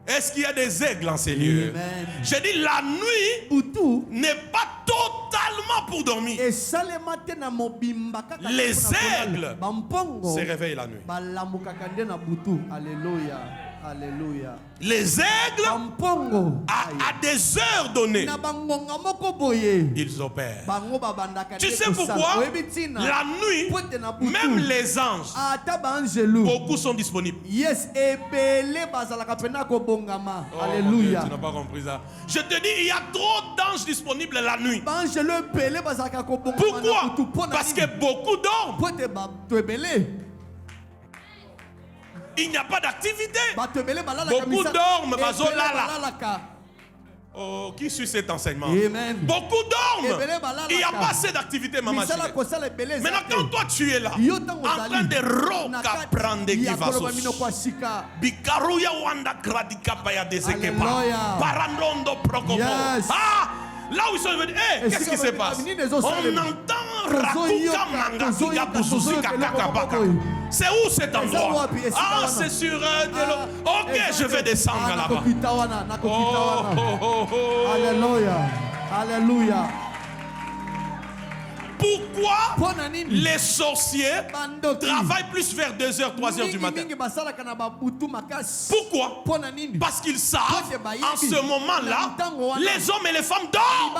Est-ce qu'il y a des aigles en ces lieux? Amen. Je dis la nuit Butu n'est pas totalement pour dormir. et salema te na mobimba kaka Les pona kolala. aigles Bampongo Se réveille la nuit. balamukaka nde na butu. Alléluia. Alléluia. Les aigles, Bampongo à des heures données, na bangonga moko boye. ils opèrent. Bango babandaka Tu nde sais kosala. pourquoi? Oyebi ntina? La nuit, Poete na butu. même les anges, Ata banjelu. beaucoup sont disponibles. Yes, ebele bazalaka pena kobongama. Oh, mon Dieu, Alléluia. tu n'as pas compris ça. Je te dis, il y a trop d'anges disponibles la nuit. Banjelu ebele bazalaka kobongama. Pourquoi? Parce que beaucoup dorment. Poete bato ebele. Il n'y a pas d'activité. Bato ebele balalaka Beaucoup misa- dorment, ebele bazolala. balalaka. Oh, qui suit cet enseignement? Amen. Beaucoup dorment. Ebele balalaka. Il n'y a pas assez d'activité, maman. Misala Chérie. kosala ebele Maintenant, ezate. quand toi tu es là, Yo tango en ozali train de na roka kati prendre ya qui va koloba mino kwa sos. shika. Bikaruya wanda gradika paya desekepa. Alléluia. Parandondo prokopo. Yes. Ah, là où ils sont venus, Et qu'est-ce si qui on se va passe? venir des On autres salles. entend Rakuka Mangakiga Buzuzika Kakabaka. C'est où cet endroit? Ah, c'est sur ok, je vais descendre là-bas. Oh. Alléluia. Alléluia. Pourquoi les sorciers travaillent plus vers 2h, 3h du matin? Pourquoi? Parce qu'ils savent en ce moment-là, les hommes et les femmes dorment.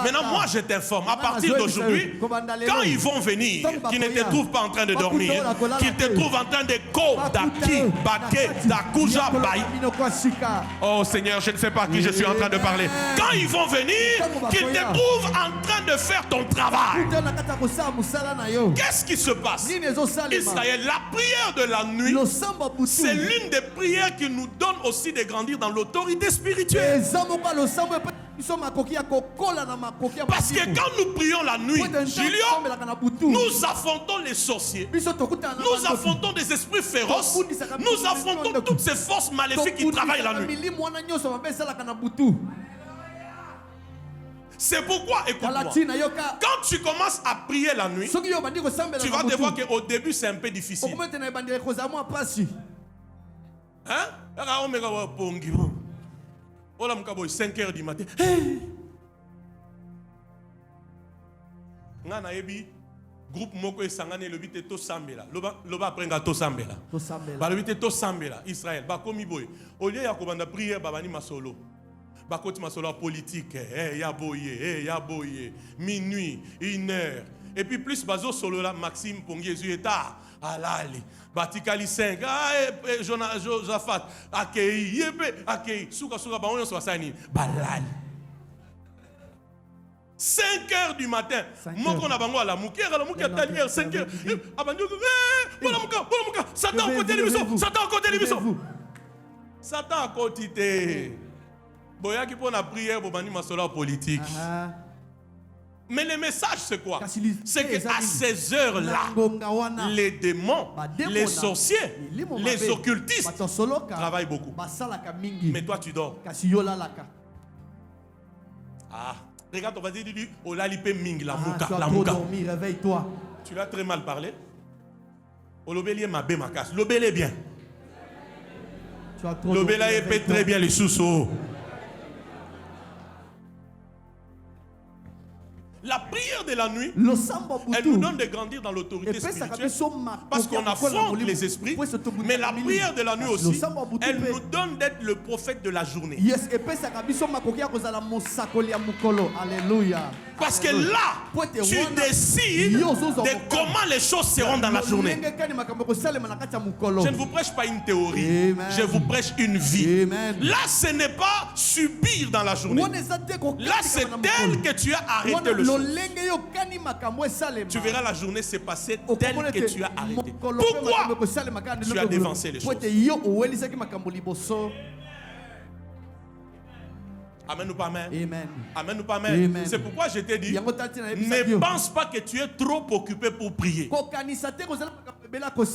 Maintenant, moi je t'informe, à partir d'aujourd'hui, quand ils vont venir, qu'ils ne te trouvent pas en train de dormir, qu'ils te trouvent en train de Daki, Baké, Dakuja, Baï. Oh Seigneur, je ne sais pas à qui je suis en train de parler. Quand ils vont venir, qu'ils te trouvent en train de faire ton travail. Qu'est-ce qui se passe? Israël, la prière de la nuit, c'est l'une des prières qui nous donne aussi de grandir dans l'autorité spirituelle. Parce que quand nous prions la nuit, Julien, nous affrontons les sorciers, nous affrontons des esprits féroces, nous affrontons toutes ces forces maléfiques qui travaillent la nuit. C'est pourquoi, écoute-moi, quand tu commences à prier la nuit, tu vas te voir qu'au début c'est un peu difficile. Hein? 5h du matin. Nga na yebi groupe moko esangane le bité to sambela. Loba prenga to sambela. Ba le bité to sambela Israël ba komi boy. Au lieu ya ko banda prière babani masolo. Bakoti masolo politique, ya boye, minuit, 1h. Et puis plus bazo solo là Maxime Pongiezu eta alali. Batikali 5. Josaphat akei yebe akei suka ba onyo so sani balali. 5h du matin. Moko na bango ala mukia talière 5h. Abandi bola muka Satan côté libiso. Satan à côté. Boya qui pour la prière pour bani masolo politique. Mais le message c'est quoi? C'est qu'à ces heures-là, les démons, les sorciers, les occultistes travaillent beaucoup. Mais toi tu dors. Ah, regarde, on va dire du Olalipe Ming, la mouka. Réveille-toi. Tu l'as très mal parlé. Olobeli mabé makas. Lobele bien. Lobela est très bien les sous-sous. de la nuit, losambo elle nous butu donne de grandir dans l'autorité epesaka spirituelle. biso makoki Parce qu'on ya kokola affronte molimo les esprits. po ese tobundela Mais la milimo. prière de la nuit Kasi aussi, losambo butu elle mpe, nous donne d'être le prophète de la journée. yes epesaka biso makoki ya kozala mosakoli ya mokolo. Alléluia. Parce que là, tu décides de comment les choses seront dans la journée. Je ne vous prêche pas une théorie. Amen. Je vous prêche une vie. Amen. Là, ce n'est pas subir dans la journée. Là, c'est tel que tu as arrêté le chose. Tu verras la journée se passer tel que tu as arrêté. Pourquoi? Tu as dévancé les choses. Amen ou pas amen? Amen. Amen ou pas amen? Amen. C'est pourquoi je t'ai dit, ne pense pas que tu es trop occupé pour prier.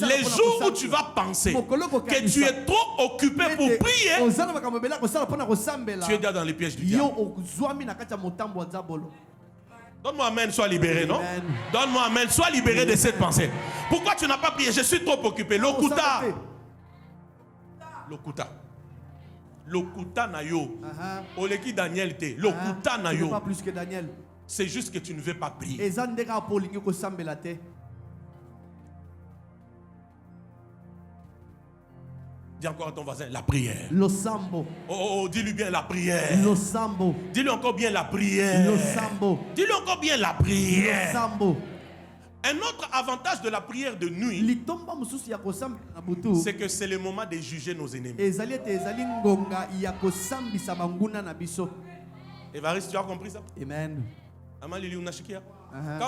Les jours où tu vas penser que tu es trop occupé pour prier, tu es déjà dans les pièges du diable. Donne-moi amen, sois libéré, non? Amen. Donne-moi amen, sois libéré de cette pensée. Pourquoi tu n'as pas prié? Je suis trop occupé. Lokuta. Lokuta. Lokuta na yo. Oleki Daniel te. Lokuta na yo. Pas plus que Daniel. C'est juste que tu ne veux pas prier. Dis encore à ton voisin, la prière. Losambo. Oh, dis-lui bien la prière. Losambo. Dis-lui encore bien la prière. Losambo. Dis-lui encore bien la prière. Losambo. Un autre avantage de la prière de nuit, c'est que c'est le moment de juger nos ennemis. Évariste, tu as compris ça? Amen. Quand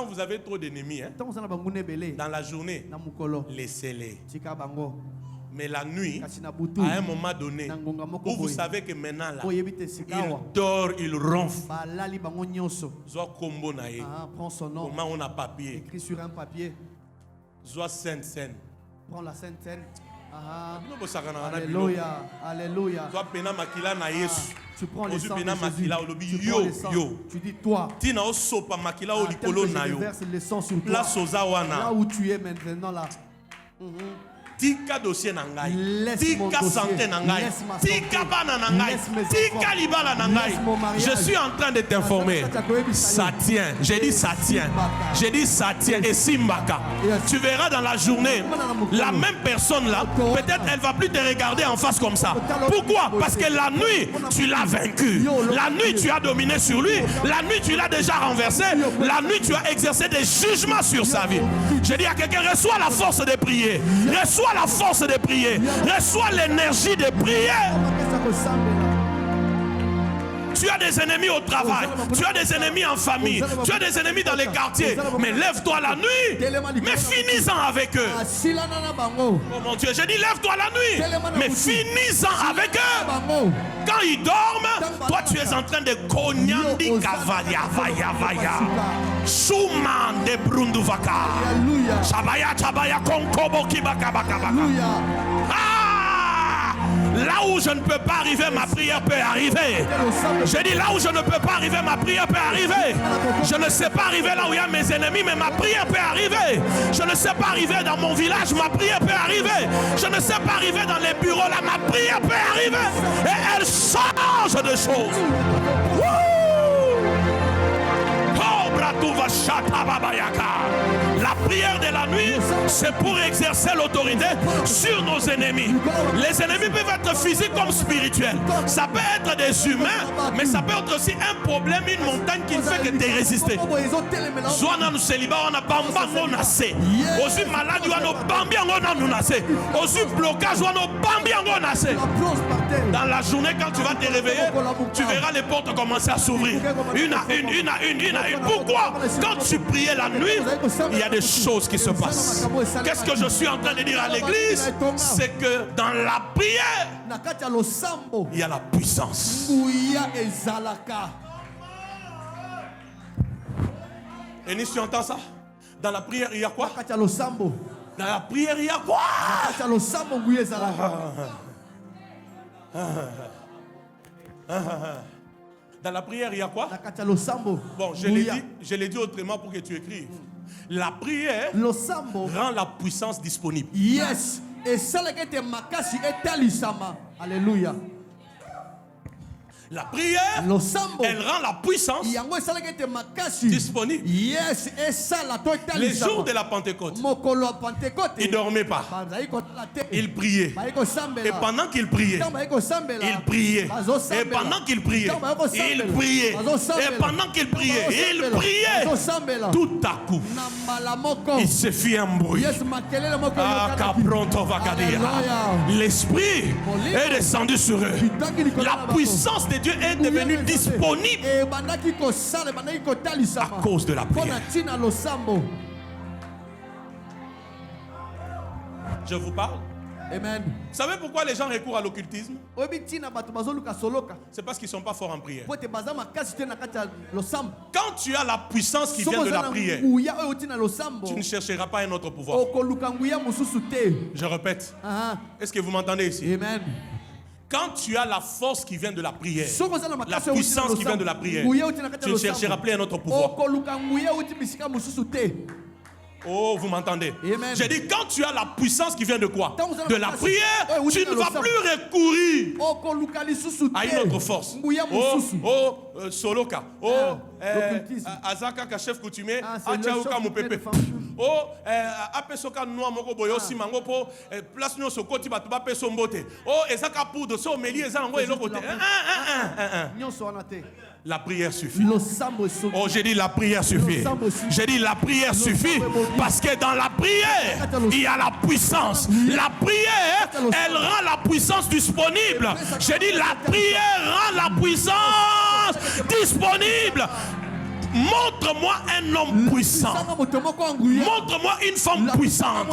vous avez trop d'ennemis, dans la journée, laissez-les. Mais la nuit, à un moment donné, où vous savez que maintenant, là, il dort, il ronfle. Prends son nom. Comment on a papier? Écrit sur un papier. Zoa Sainte Seine. Prends la Sainte Seine. Alléluia. Alléluia. Tu prends les sang de Jésus. Tu prends les sang. Tu dis toi. Tu verses le sang sur toi. Là où tu es maintenant là. Tika dossier na ngai, Laisse-moi tika santé na ngai, tika bana na ngai, tika libala na ngai. Je suis en train de t'informer. Ça tient. J'ai dit ça tient. J'ai dit ça tient. Et Simbaka, tu verras dans la journée, la même personne là, peut-être elle va plus te regarder en face comme ça. Pourquoi? Parce que la nuit, tu l'as vaincu. La nuit, tu as dominé sur lui. La nuit, tu l'as déjà renversé. La nuit, tu as exercé des jugements sur sa vie. Je dis à quelqu'un, reçois la force de prier. Reçois la force de prier. Reçois l'énergie de prier. Tu as des ennemis au travail. Tu as des ennemis en famille. Tu as des ennemis dans les quartiers. Mais lève-toi la nuit. Mais finis-en avec eux. Oh mon Dieu, j'ai dit lève-toi la nuit. Mais finis-en avec eux. Quand ils dorment, toi tu es en train de konyandi kavaya vaya vaya. Shuman de Brunduvaka. Chabaya chabaya konkobo kibaka baka baka. Là où je ne peux pas arriver, ma prière peut arriver. Je dis là où je ne peux pas arriver, ma prière peut arriver. Je ne sais pas arriver là où il y a mes ennemis, mais ma prière peut arriver. Je ne sais pas arriver dans mon village, ma prière peut arriver. Je ne sais pas arriver dans les bureaux, là, ma prière peut arriver. Et elle change de choses. La prière de la nuit, c'est pour exercer l'autorité sur nos ennemis. Les ennemis peuvent être physiques comme spirituels. Ça peut être des humains, mais ça peut être aussi un problème, une montagne qui ne fait que te résister. Zoana nous célibat, on a bamba, on a assez. Aussi malade, on a bambi, on a assez. Aussi blocage, on a bambi, on a assez. Dans la journée, quand tu vas te réveiller, tu verras les portes commencer à s'ouvrir. Une à une, une à une, une à une. Pourquoi? Quand tu priais la nuit, il y a des choses qui se passent. Qu'est-ce que je suis en train de dire à l'église? C'est que dans la prière, il y a la puissance. Et si tu entends ça? Dans la prière, il y a quoi? Dans la prière, il y a quoi? Dans la prière, il y a quoi? Bon, je l'ai dit autrement pour que tu écrives. La prière rend la puissance disponible. Yes. Alléluia. La prière, elle rend la puissance disponible. Yes, Les jours de la Pentecôte, il ne dormait pas. Il priait. Et pendant qu'il priait, il priait. Et pendant qu'il priait, il priait. Et pendant qu'il priait, il priait. Tout à coup, il se fit un bruit. L'esprit est descendu sur eux. La puissance de Dieu est devenue disponible à cause de la prière. Je vous parle. Amen. Vous savez pourquoi les gens recourent à l'occultisme? C'est parce qu'ils ne sont pas forts en prière. Quand tu as la puissance qui vient de la prière, tu ne chercheras pas un autre pouvoir. Je répète. Est-ce que vous m'entendez ici? Amen. Quand tu as la force qui vient de la prière, la puissance qui vient de la prière, tu ne chercheras plus un autre pouvoir. Oh, vous m'entendez? J'ai dit, quand tu as la puissance qui vient de quoi? De la prière, tu ne vas plus recourir à une autre force. Soloka. Azaka ka chef coutumier. Achaouka moupepe. Apesoka noa moko boyo simango po place nyo sokoti batu ba peso mbote. Ezaka poudre so meli ezango elokote. La prière suffit. Oh, j'ai dit la prière suffit. J'ai dit la prière suffit parce que dans la prière, il y a la puissance. La prière, elle rend la puissance disponible. J'ai dit la prière rend la puissance disponible. Montre-moi un homme puissant. Montre-moi une femme puissante.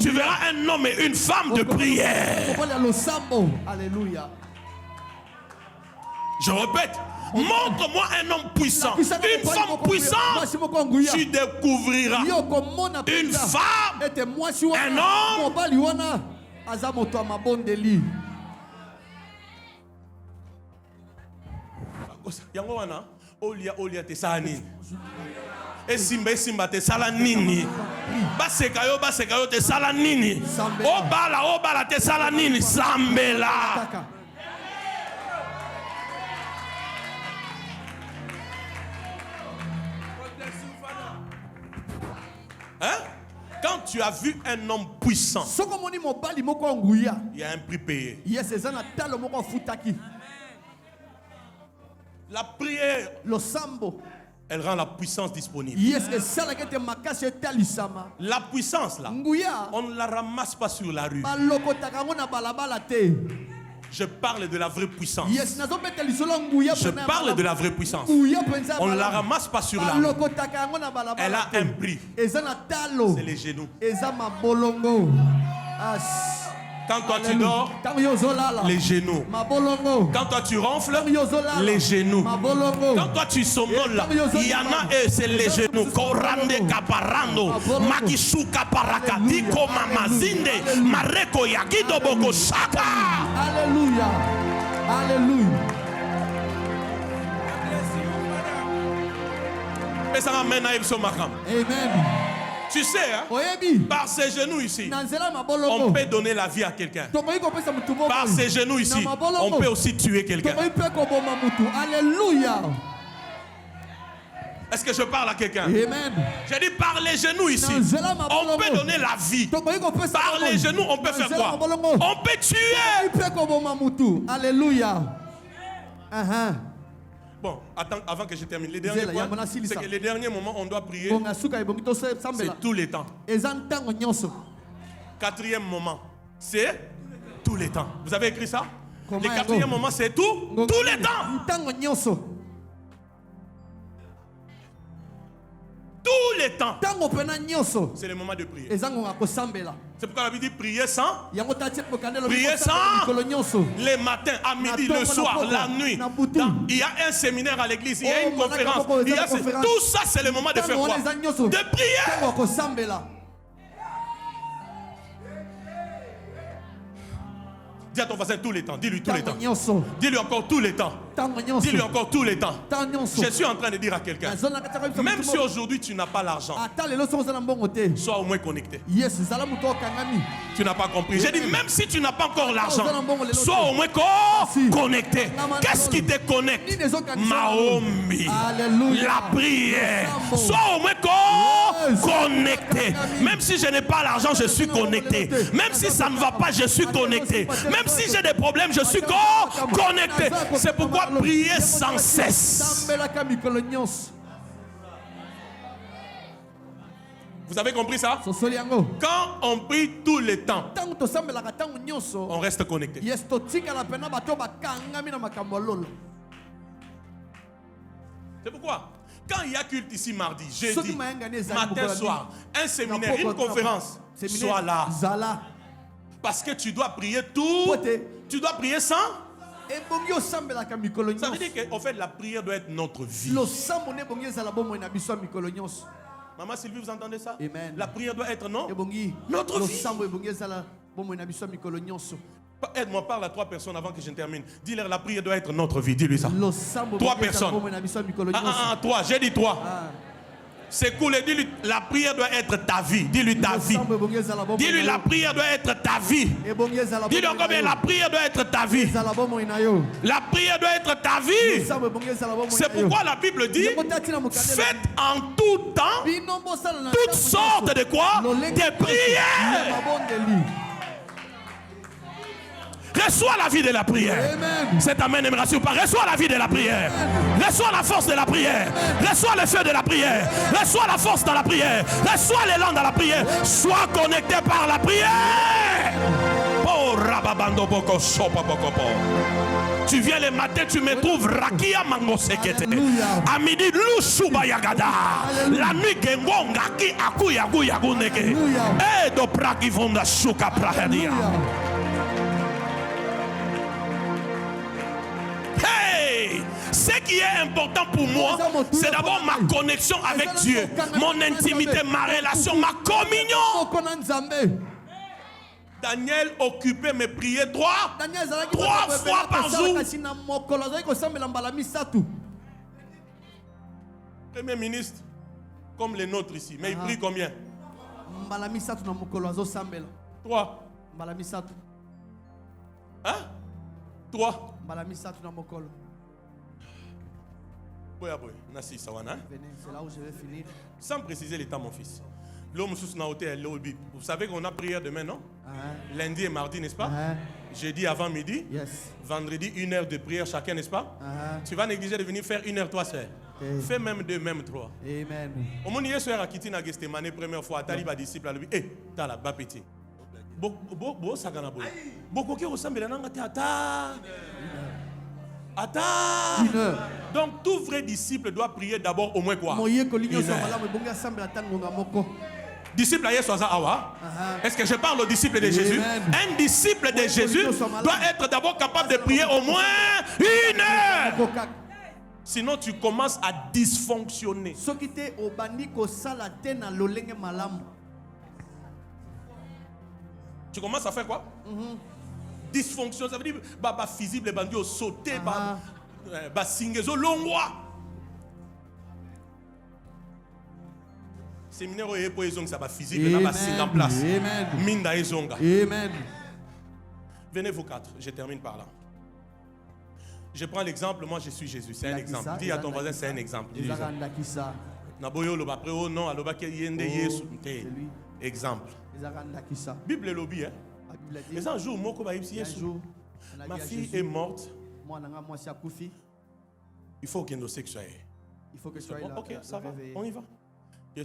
Tu verras un homme et une femme de prière. Alléluia. Je répète. Montre-moi un homme puissant, une femme puissante. Tu découvriras une femme, un homme. Olia te salanini. Esimba te salanini. Basekayo te salanini. Obala te salanini. Sambela. Hein? Quand tu as vu un homme puissant, il y a un prix payé. La prière, elle rend la puissance disponible. La puissance là, on ne la ramasse pas sur la rue. Je parle de la vraie puissance. Je parle de la vraie puissance. On ne la ramasse pas sur la rue. Elle a un prix. C'est les genoux. Quand toi tu dors, les genoux. Quand toi tu ronfles, les genoux. Quand toi tu somnoles, il y en a et c'est les genoux. Korande kaparando, makisu kaparaka, diko mamazinde, mareko yakido boko shaka. Alléluia. Alléluia. Et ça ramène à Ibso Makam. Amen. Tu sais, hein, par ces genoux ici, on peut donner la vie à quelqu'un. Par ces genoux ici, on peut aussi tuer quelqu'un. Alléluia. Est-ce que je parle à quelqu'un? Amen. J'ai dit par les genoux ici, on peut donner la vie. Par les genoux, on peut faire quoi? On peut tuer. Alléluia. Bon, attends, avant que je termine, les derniers points, c'est que les derniers moments, on doit prier. C'est tous les temps. Quatrième moment, c'est tous les temps. Vous avez écrit ça? Le quatrième moment, c'est tous les temps. Tous les temps. C'est le moment de prier. C'est pourquoi la Bible dit prier sans. Prier sans. Les matins, à midi, le soir, la nuit. Il y a un séminaire à l'église, il y a une conférence. Tout ça, c'est le moment de faire quoi? De prier. Dis à ton voisin tous les temps. Dis-lui tous les temps. Dis-lui encore tous les temps. Dis-lui encore tous les temps. Je suis en train de dire à quelqu'un, même si aujourd'hui tu n'as pas l'argent, sois au moins connecté. Tu n'as pas compris. J'ai dit, même si tu n'as pas encore l'argent, sois au moins connecté. Qu'est-ce qui te connecte? Maombi. La prière. Sois au moins connecté. Même si je n'ai pas l'argent, je suis connecté. Même si ça ne va pas, je suis connecté. Même si j'ai des problèmes, je suis connecté. C'est pourquoi prier sans cesse. Vous avez compris ça? Quand on prie tout le temps, on reste connecté. C'est pourquoi quand il y a culte ici mardi, jeudi, matin, soir, un séminaire, une conférence, sois là. Parce que tu dois prier tout. Tu dois prier sans. Ça veut dire qu'en fait la prière doit être notre vie. Maman Sylvie, vous entendez ça? Amen. La prière doit être notre vie. Aide-moi, parle à 3 personnes avant que je termine. Dis-leur, la prière doit être notre vie. Dis-lui ça. 3 personnes. 3, j'ai dit 3. C'est cool, dis-lui, la prière doit être ta vie. Dis-lui ta vie. Dis-lui, la prière doit être ta vie. Dis-lui encore bien, la prière doit être ta vie. La prière doit être ta vie. C'est pourquoi la Bible dit, faites en tout temps toutes sortes de quoi? Des prières. Reçois la vie de la prière. Cet amen ne me rassure pas. Reçois la vie de la prière. Reçois la force de la prière. Reçois le feu de la prière. Reçois la force dans la prière. Reçois l'élan dans la prière. Sois connecté par la prière. Oh, rababando boko sopa boko po. Tu viens le matin, tu me trouves rakia mango sekete. À midi, lushuba yagada. La nuit, gengonga ki aku yagu yagu neke. Et do praki fonda shuka prahadia. Hey! Ce qui est important pour moi, c'est d'abord ma connexion avec Dieu, mon intimité, ma relation, ma communion. Daniel occupait mes prières 3 fois par jour. Premier ministre, comme les nôtres ici, mais il prie combien? 3. Hein? 3. C'est là où je vais finir. Sans préciser l'état, mon fils. Vous savez qu'on a prière demain, non? Lundi et mardi, n'est-ce pas? Jeudi avant midi. Vendredi, 1 heure de prière chacun, n'est-ce pas? Tu vas négliger de venir faire 1 heure, toi seul. Fais même 2, même 3. Amen. Au moment où il a quitté la Gestemane, première fois, Taliba disciple, lui, t'as la bas petit. Beaucoup qui ressemblent à donc tout vrai disciple doit prier d'abord au moins quoi? Disciple à est-ce que je parle au disciple de Jésus? Un disciple de Jésus doit être d'abord capable de prier au moins 1 heure. Sinon tu commences à dysfonctionner. Tu commences à faire quoi? Dysfonction, ça veut dire physique, les sauter, singezo longwa. Séminaire ça va physique, en place. Minda ezonga. Amen. Venez vous 4, je termine par là. Je prends l'exemple, moi je suis Jésus, c'est un exemple. Dis à ton voisin, c'est un exemple. Exemple. Bible lobby, hein? Mais un jour, ma fille est morte. Il faut qu'elle nous soit. Il faut que tu sois là. Ok, ça va, on y va. Il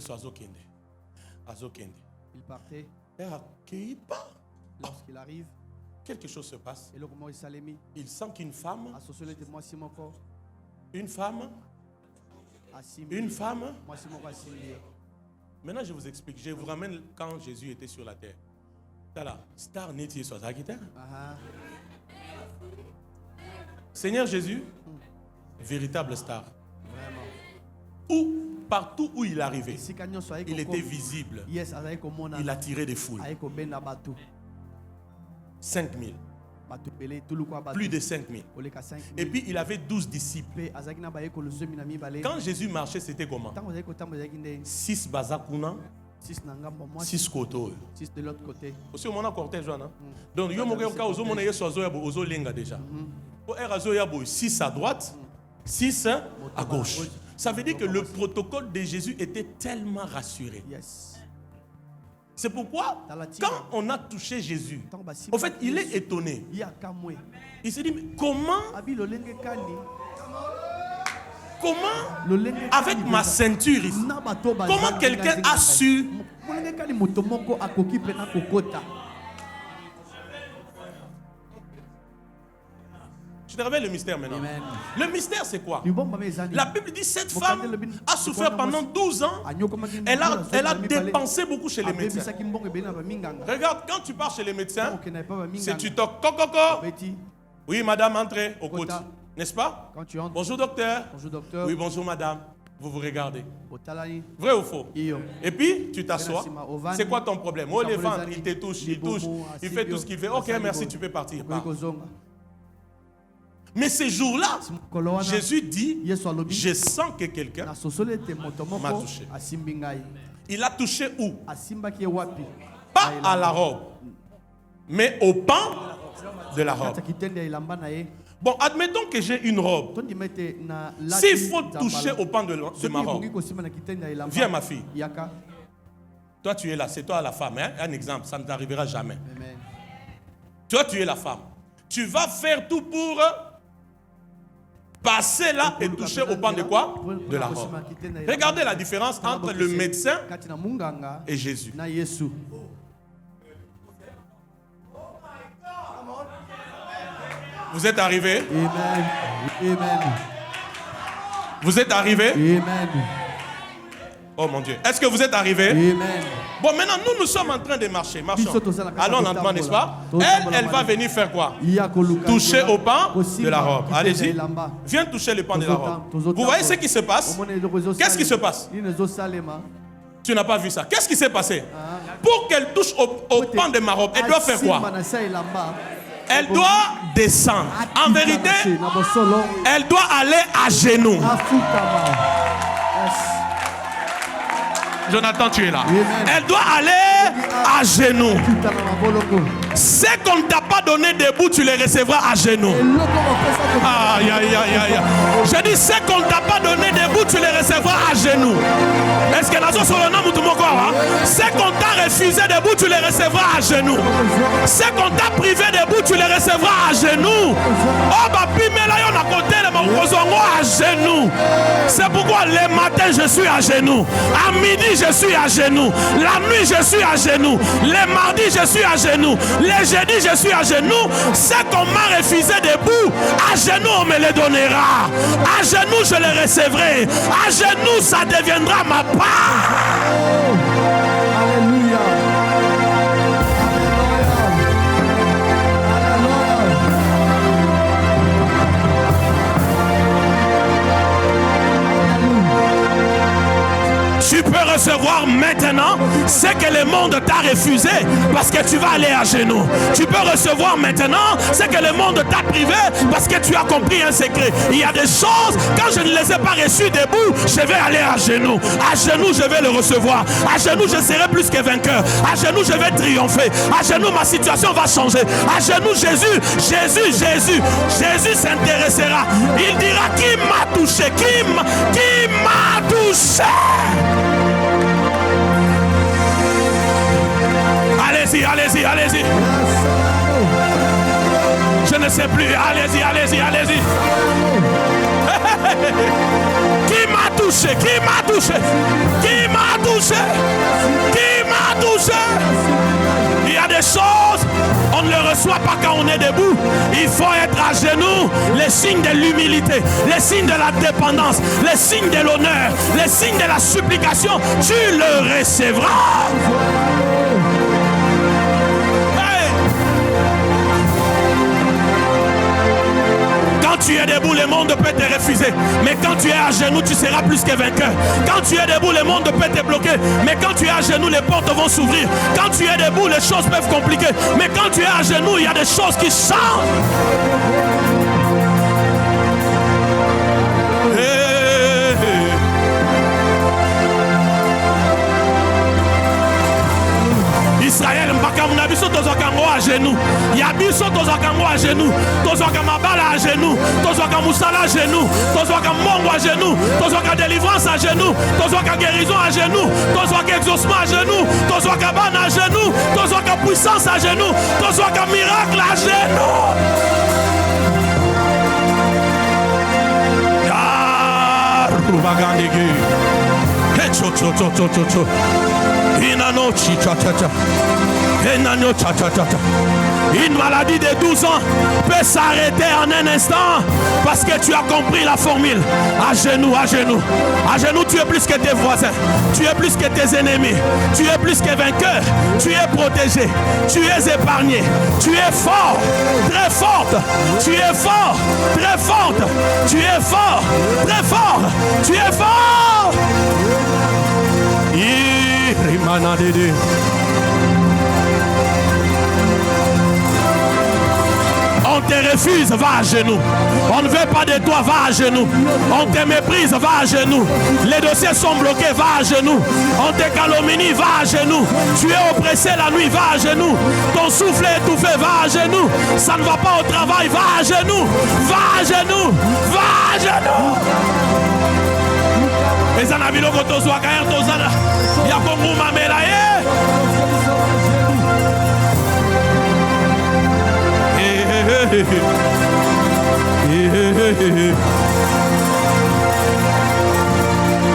partait. Lorsqu'il arrive, quelque chose se passe. Il sent qu'une femme, une femme. Maintenant, je vous explique. Je vous ramène quand Jésus était sur la terre. Star neti sur la guitare. Seigneur Jésus, véritable star. Où, partout où il arrivait, il était visible. Il attirait des foules. 5 000. Plus de 5 000. Et puis il avait 12 disciples. Quand Jésus marchait, c'était comment? 6 bazakuna, 6 koto. 6 de l'autre côté. Aussi au moment cortège, donc yo moke ka ozo mona yeso azo yabo ozo lenga déjà. Pour azo yabo 6 à droite, 6 à gauche. Ça veut dire que le protocole de Jésus était tellement rassuré. C'est pourquoi, quand on a touché Jésus, en fait, il est étonné. Il s'est dit, mais comment, avec ma ceinture ici, comment quelqu'un a su? Je te révèle le mystère maintenant. Amen. Le mystère, c'est quoi? La Bible dit cette femme a souffert pendant 12 ans. Elle a dépensé beaucoup chez les médecins. Regarde, quand tu pars chez les médecins, si tu toques, oui, madame, entrez au côté. N'est-ce pas? Bonjour, docteur. Oui, bonjour, madame. Vous vous regardez. Vrai ou faux? Et puis, tu t'assois. C'est quoi ton problème? Oh, les ventres, il te touche, il fait tout ce qu'il fait. Ok, merci, tu peux partir. Mais ces jours-là, Jésus dit, je sens que quelqu'un m'a touché. Il a touché où? Pas à la robe, mais au pan de la robe. Bon, admettons que j'ai une robe. S'il faut toucher au pan de ma robe, viens ma fille. Toi tu es là, c'est toi la femme. Hein? Un exemple, ça ne t'arrivera jamais. Amen. Toi tu es la femme. Tu vas faire tout pour passer là et toucher au pan de quoi? De la robe. Regardez la différence entre le médecin et Jésus. Vous êtes arrivés? Amen. Vous êtes arrivés? Amen. Oh mon Dieu. Est-ce que vous êtes arrivés? Amen. Bon, maintenant, nous sommes en train de marcher. Marchons. Allons lentement, n'est-ce pas? Elle va venir faire quoi? Toucher au pan de la robe. Allez-y. Viens toucher le pan de la robe. Vous voyez ce qui se passe? Qu'est-ce qui se passe? Tu n'as pas vu ça. Qu'est-ce qui s'est passé? Pour qu'elle touche au pan de ma robe, elle doit faire quoi? Elle doit descendre. En vérité, elle doit aller à genoux. Jonathan, tu es là. Elle doit aller à genoux. Ce qu'on ne t'a pas donné debout, tu les recevras à genoux. Aïe, aïe, aïe, aïe. J'ai dit, ce qu'on ne t'a pas donné debout, tu les recevras à genoux. Est-ce que la chose sur le nom de mon corps? Ce qu'on t'a refusé debout, tu les recevras à genoux. Ce qu'on t'a privé debout, tu les recevras à genoux. Oh, bah, pimélayon à côté, à genoux. C'est pourquoi les matins, je suis à genoux. À midi, je suis à genoux. La nuit, je suis à genoux. Les mardis, je suis à genoux. Les jeudis, je suis à genoux. Ce qu'on m'a refusé debout, à genoux, on me les donnera. À genoux, je les recevrai. À genoux, ça deviendra ma part. Alléluia. Tu peux recevoir maintenant ce que le monde t'a refusé parce que tu vas aller à genoux. Tu peux recevoir maintenant ce que le monde t'a privé parce que tu as compris un secret. Il y a des choses, quand je ne les ai pas reçues debout, je vais aller à genoux. À genoux, je vais le recevoir. À genoux, je serai plus que vainqueur. À genoux, je vais triompher. À genoux, ma situation va changer. À genoux, Jésus s'intéressera. Il dira qui m'a touché, qui m'a touché. Allez-y, allez-y, allez-y. Je ne sais plus. Allez-y, allez-y, allez-y. Qui m'a touché? Qui m'a touché? Qui m'a touché? Qui m'a touché? Il y a des choses, on ne les reçoit pas quand on est debout. Il faut être à genoux. Les signes de l'humilité, les signes de la dépendance, les signes de l'honneur, les signes de la supplication, tu le recevras. tu es debout, le monde peut te refuser. Mais quand tu es à genoux, tu seras plus que vainqueur. Quand tu es debout, le monde peut te bloquer. Mais quand tu es à genoux, les portes vont s'ouvrir. Quand tu es debout, les choses peuvent compliquer. Mais quand tu es à genoux, il y a des choses qui changent. Israël, Mbakamunabiso, Tozokango à genoux. Yabiso, Tozokango à genoux. Tozokamabala à genoux. Tozokamusala à genoux. Tozokamongo à genoux. Tozokam délivrance à genoux. Tozokam guérison à genoux. Tozokam exaucement à genoux. Tozokam ban à genoux. Tozokam puissance à genoux. Tozokam miracle à genoux. Une maladie de 12 ans peut s'arrêter en un instant parce que tu as compris la formule. À genoux, à genoux. À genoux, tu es plus que tes voisins. Tu es plus que tes ennemis. Tu es plus que vainqueur. Tu es protégé. Tu es épargné. Tu es fort. Très forte. Tu es fort. Très forte. Tu es fort. Très fort. Tu es fort. On te refuse, va à genoux. On ne veut pas de toi, va à genoux. On te méprise, va à genoux. Les dossiers sont bloqués, va à genoux. On te calomnie, va à genoux. Tu es oppressé la nuit, va à genoux. Ton souffle est étouffé, va à genoux. Ça ne va pas au travail, va à genoux. Va à genoux. Va à genoux. Et ça n'a vu le koto soit kaer tozana. Ya kongu mamela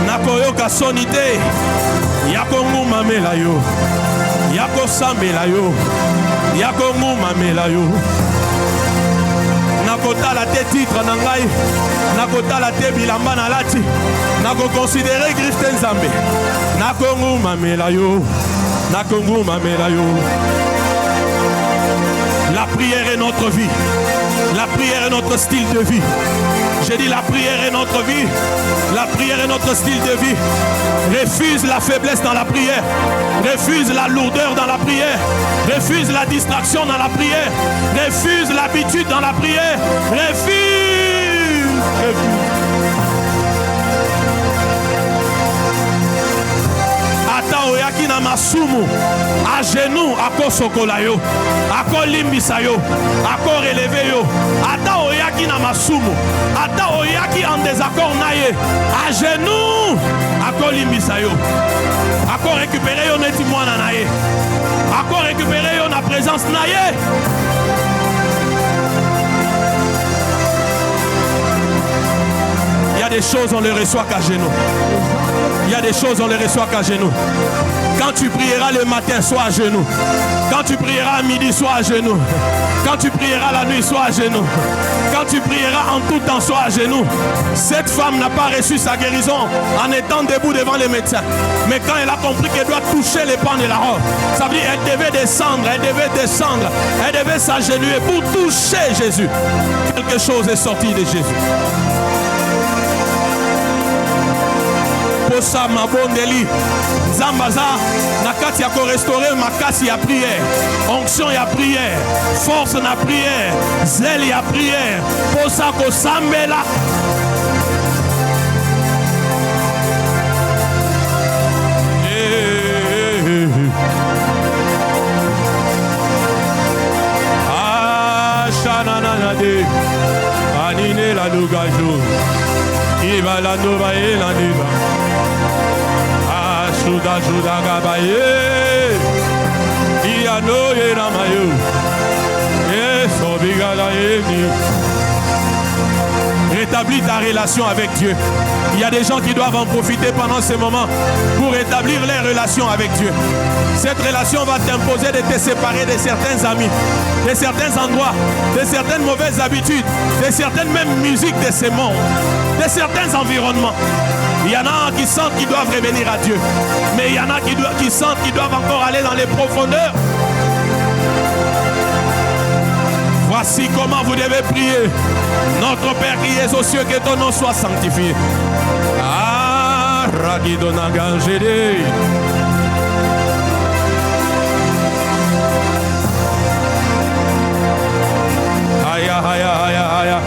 nakoyoka soni te ya kongumamela yo ya kosambela yo ya kongumamela yo nakotala te titre na ngai nakotala te bilamba na lati nakokonsidere griffe te nzambe nakongumamela yo nakongumamela yo. La prière est notre vie. La prière est notre style de vie. J'ai dit la prière est notre vie. La prière est notre style de vie. Refuse la faiblesse dans la prière. Refuse la lourdeur dans la prière. Refuse la distraction dans la prière. Refuse l'habitude dans la prière. Refuse. Ata oyaki na masumu à genoux ako sokola yo ako limbisa yo ako relever yo ata oyaki na masumu ata oyaki en désaccord na ye à genoux ako limbisa yo ako récupérer yo neti mwana na ye ako récupérer yo na présence na ye. Il y a des choses on les reçoit qu'à genoux. Il y a des choses on les reçoit qu'à genoux. Quand tu prieras le matin, sois à genoux. Quand tu prieras à midi, sois à genoux. Quand tu prieras la nuit, sois à genoux. Quand tu prieras en tout temps, sois à genoux. Cette femme n'a pas reçu sa guérison en étant debout devant les médecins. Mais quand elle a compris qu'elle doit toucher les pans de la robe, ça veut dire qu'elle devait descendre, elle devait s'agenouiller pour toucher Jésus. Quelque chose est sorti de Jésus. Posa mabondeli Zambaza nakati ya ko restaurer makasi ya prière, onction ya prière, force na prière, zèle ya prière, posa ko sambela. Ashananade anine la lugajo iba la nova e la niva. Juda gabaye iano era mayo eso bigala eni. Rétablis ta relation avec Dieu. Il y a des gens qui doivent en profiter pendant ce moment pour rétablir les relations avec Dieu. Cette relation va t'imposer de te séparer de certains amis, de certains endroits, de certaines mauvaises habitudes, de certaines mêmes musiques de ce monde, de certains environnements. Il y en a qui sentent qu'ils doivent revenir à Dieu, mais il y en a qui sentent qu'ils doivent encore aller dans les profondeurs. Voici comment vous devez prier. Notre Père qui es aux cieux, que ton nom soit sanctifié. Ah, Ragidonaganjede. Aya, aya, aya, aya.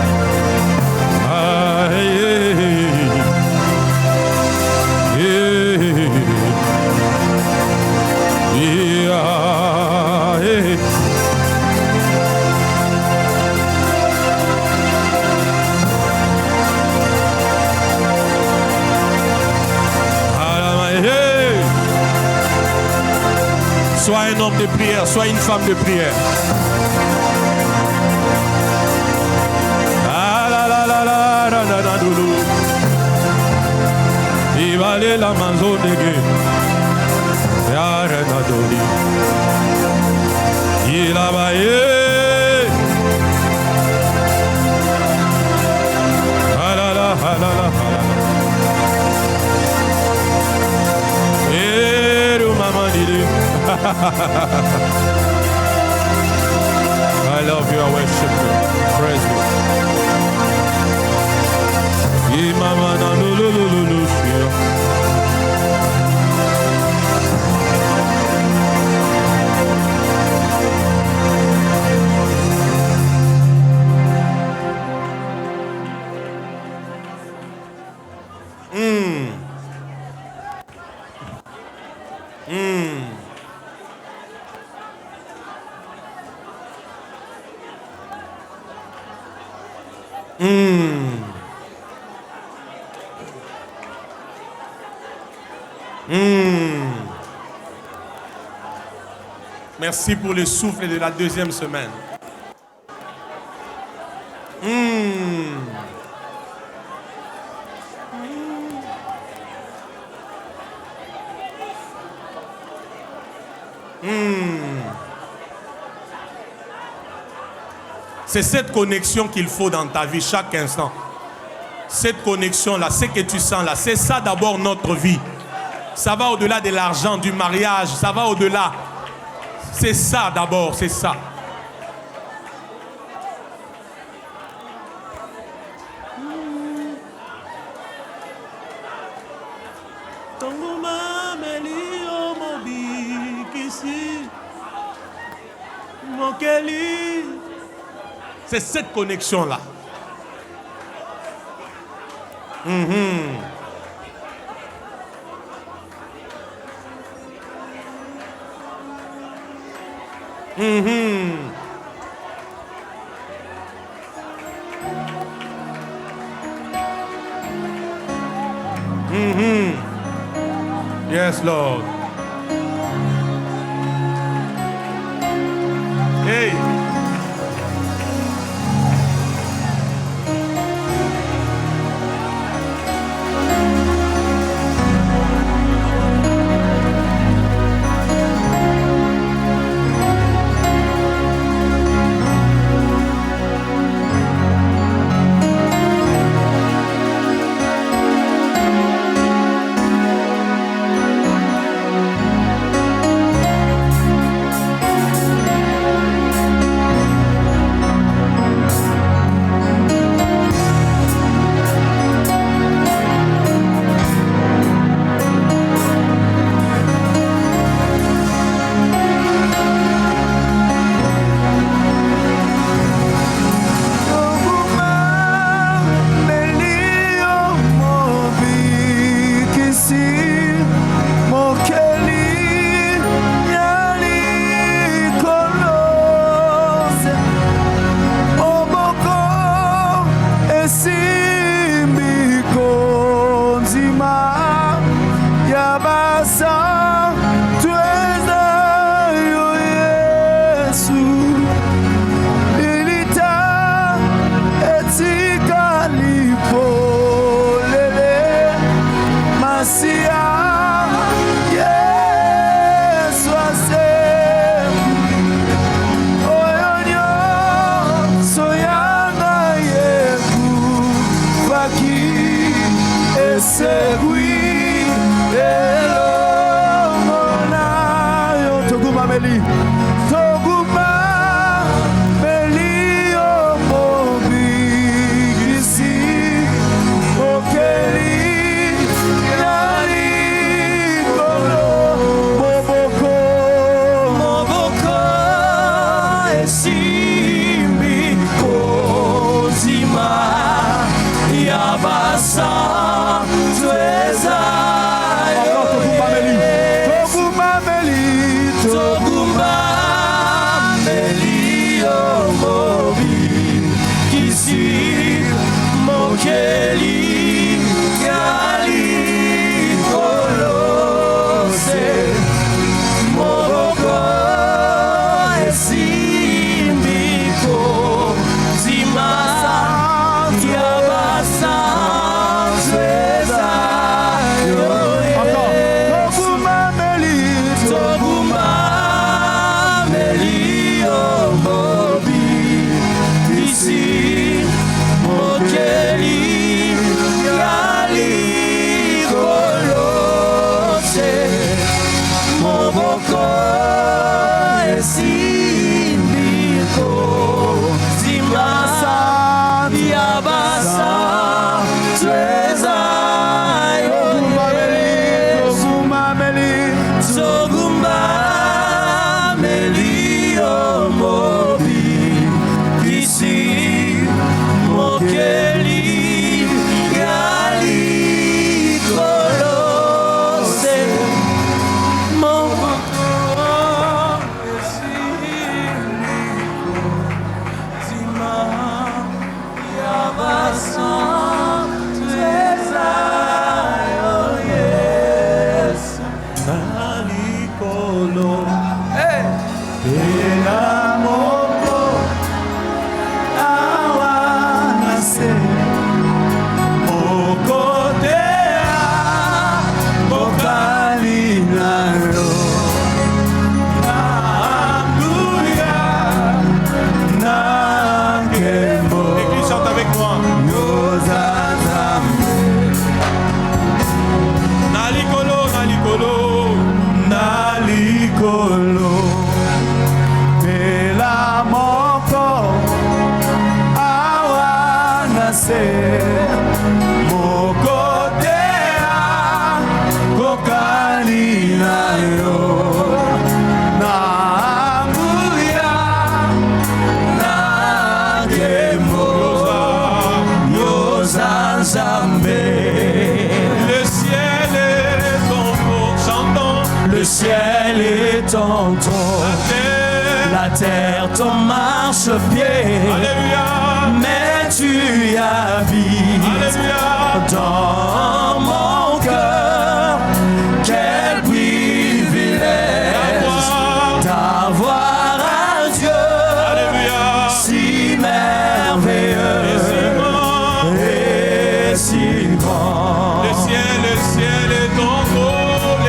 Sois un homme de prière, sois une femme de prière. Ibale la manzo dege, yare na dodi, ilabaye, halala halala halala, eru mama didi. I love you, I worship you, praise you. Mama na lulululu shio. Merci pour le souffle de la deuxième semaine. C'est cette connexion qu'il faut dans ta vie chaque instant. Cette connexion-là, ce que tu sens là, c'est ça d'abord notre vie. Ça va au-delà de l'argent, du mariage, ça va au-delà. C'est ça d'abord, c'est ça. C'est cette connexion-là. Yes, Lord. Hey. Toguma Meli Le ciel est ton trône, la terre ton marchepied. Mais tu habites dans mon cœur. Quel privilège d'avoir un Dieu si merveilleux et si grand. Le ciel est ton trône,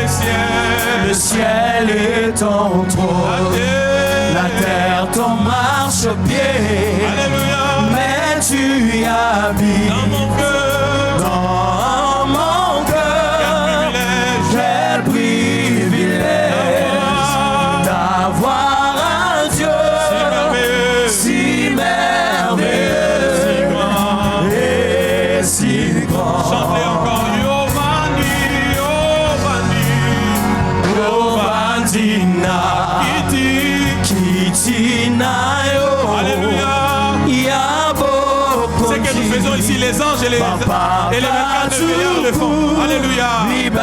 le ciel est ton trône, la terre ton marchepied. Mais tu habites dans mon cœur. Quel privilège d'avoir un Dieu si merveilleux et si grand. Chantez encore. C'est que nous faisons ici les anges et les regards de veilleurs le font. Alléluia. Alléluia.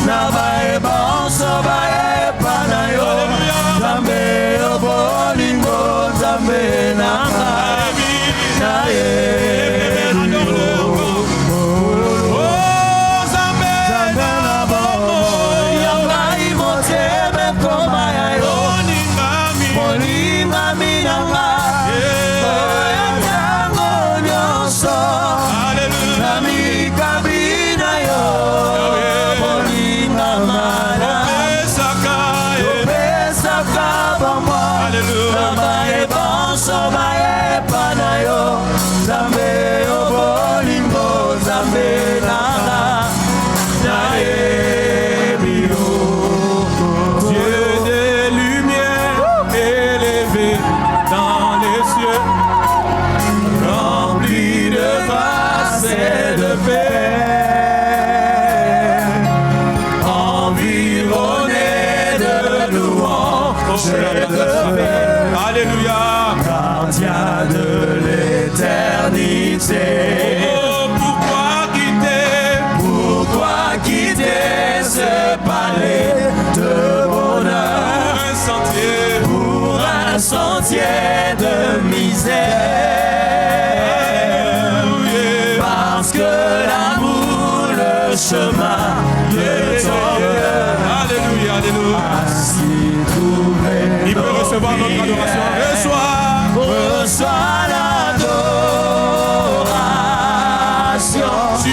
Nobody Alléluia. Gardien de l'éternité. Oh, pourquoi quitter ce palais de bonheur pour un sentier de misère? Parce que l'amour, le chemin de ton cœur. Alléluia, alléluia. Il peut recevoir notre adoration. Reçois l'adoration. Tu es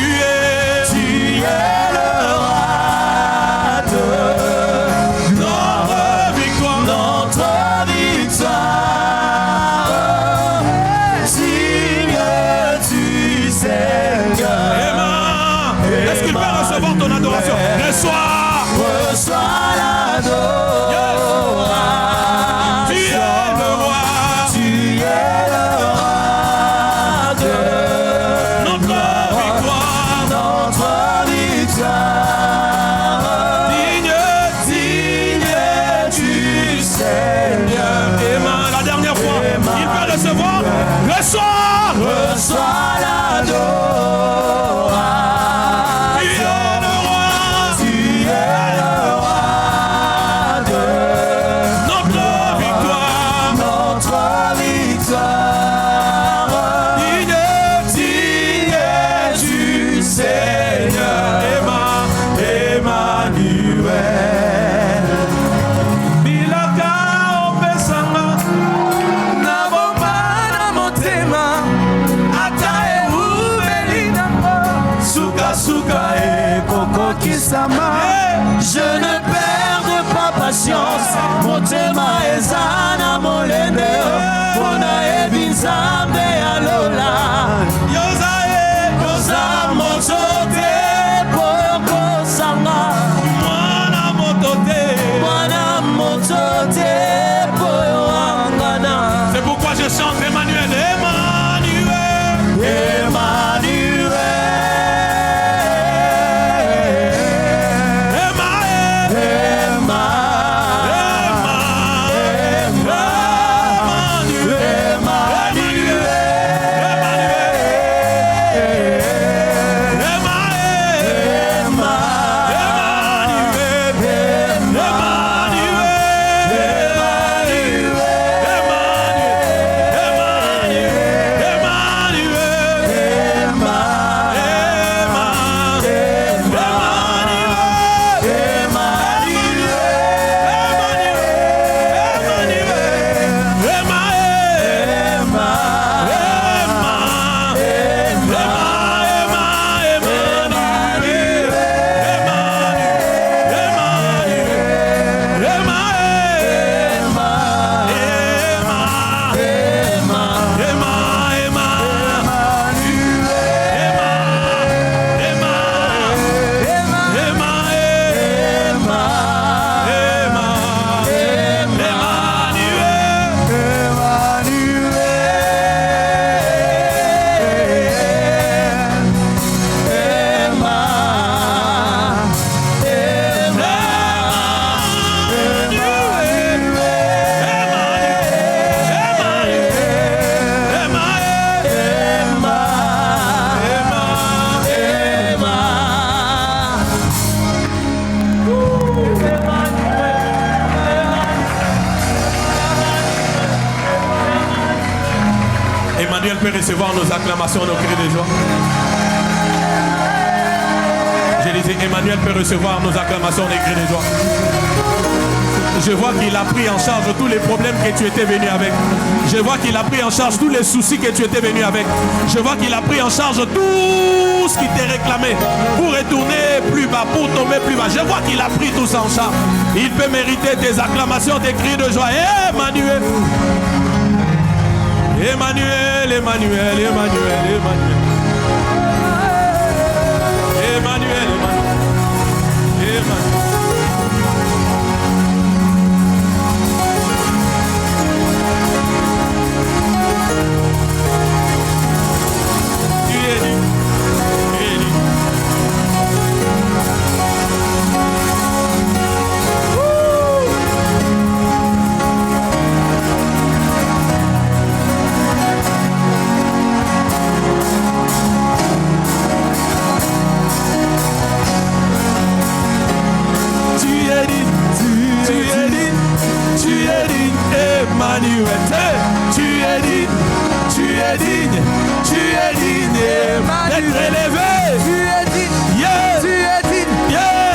le roi de notre victoire. Signe du Seigneur. Est-ce qu'il peut recevoir ton adoration? Reçois l'adoration. Tu es le roi. Tu es le roi de notre victoire. Notre victoire. Digne du Seigneur. La dernière fois, il peut recevoir. Reçois l'adoration. Tu es le roi. Tu es le roi de notre victoire. Notre victoire. Digne du Seigneur. Emmanuel. Bilaka opesanga na bomba na motema ata ewumeli nango suka ekokokisama. Je ne perds pas patience, motema eza na molende mpona yebi nzambe ya lola. Yoza moto te po yokosanga, mwana moto te po yoangana. C'est pourquoi je chante Emmanuel, Emmanuel. Emmanuel. Emmanuel peut recevoir nos acclamations, nos cris de joie. Je disais, Emmanuel peut recevoir nos acclamations, nos cris de joie. Je vois qu'il a pris en charge tous les problèmes que tu étais venu avec. Je vois qu'il a pris en charge tous les soucis que tu étais venu avec. Je vois qu'il a pris en charge tout ce qui t'est réclamé pour retourner plus bas, pour tomber plus bas. Je vois qu'il a pris tout ça en charge. Il peut mériter tes acclamations, tes cris de joie. Emmanuel. Emmanuel, Emmanuel, Emmanuel, Emmanuel. Emmanuel, Emmanuel, Emmanuel. Emmanuel. Tu es digne, tu es digne, tu es digne d'être élevé. Tu es digne, tu es digne,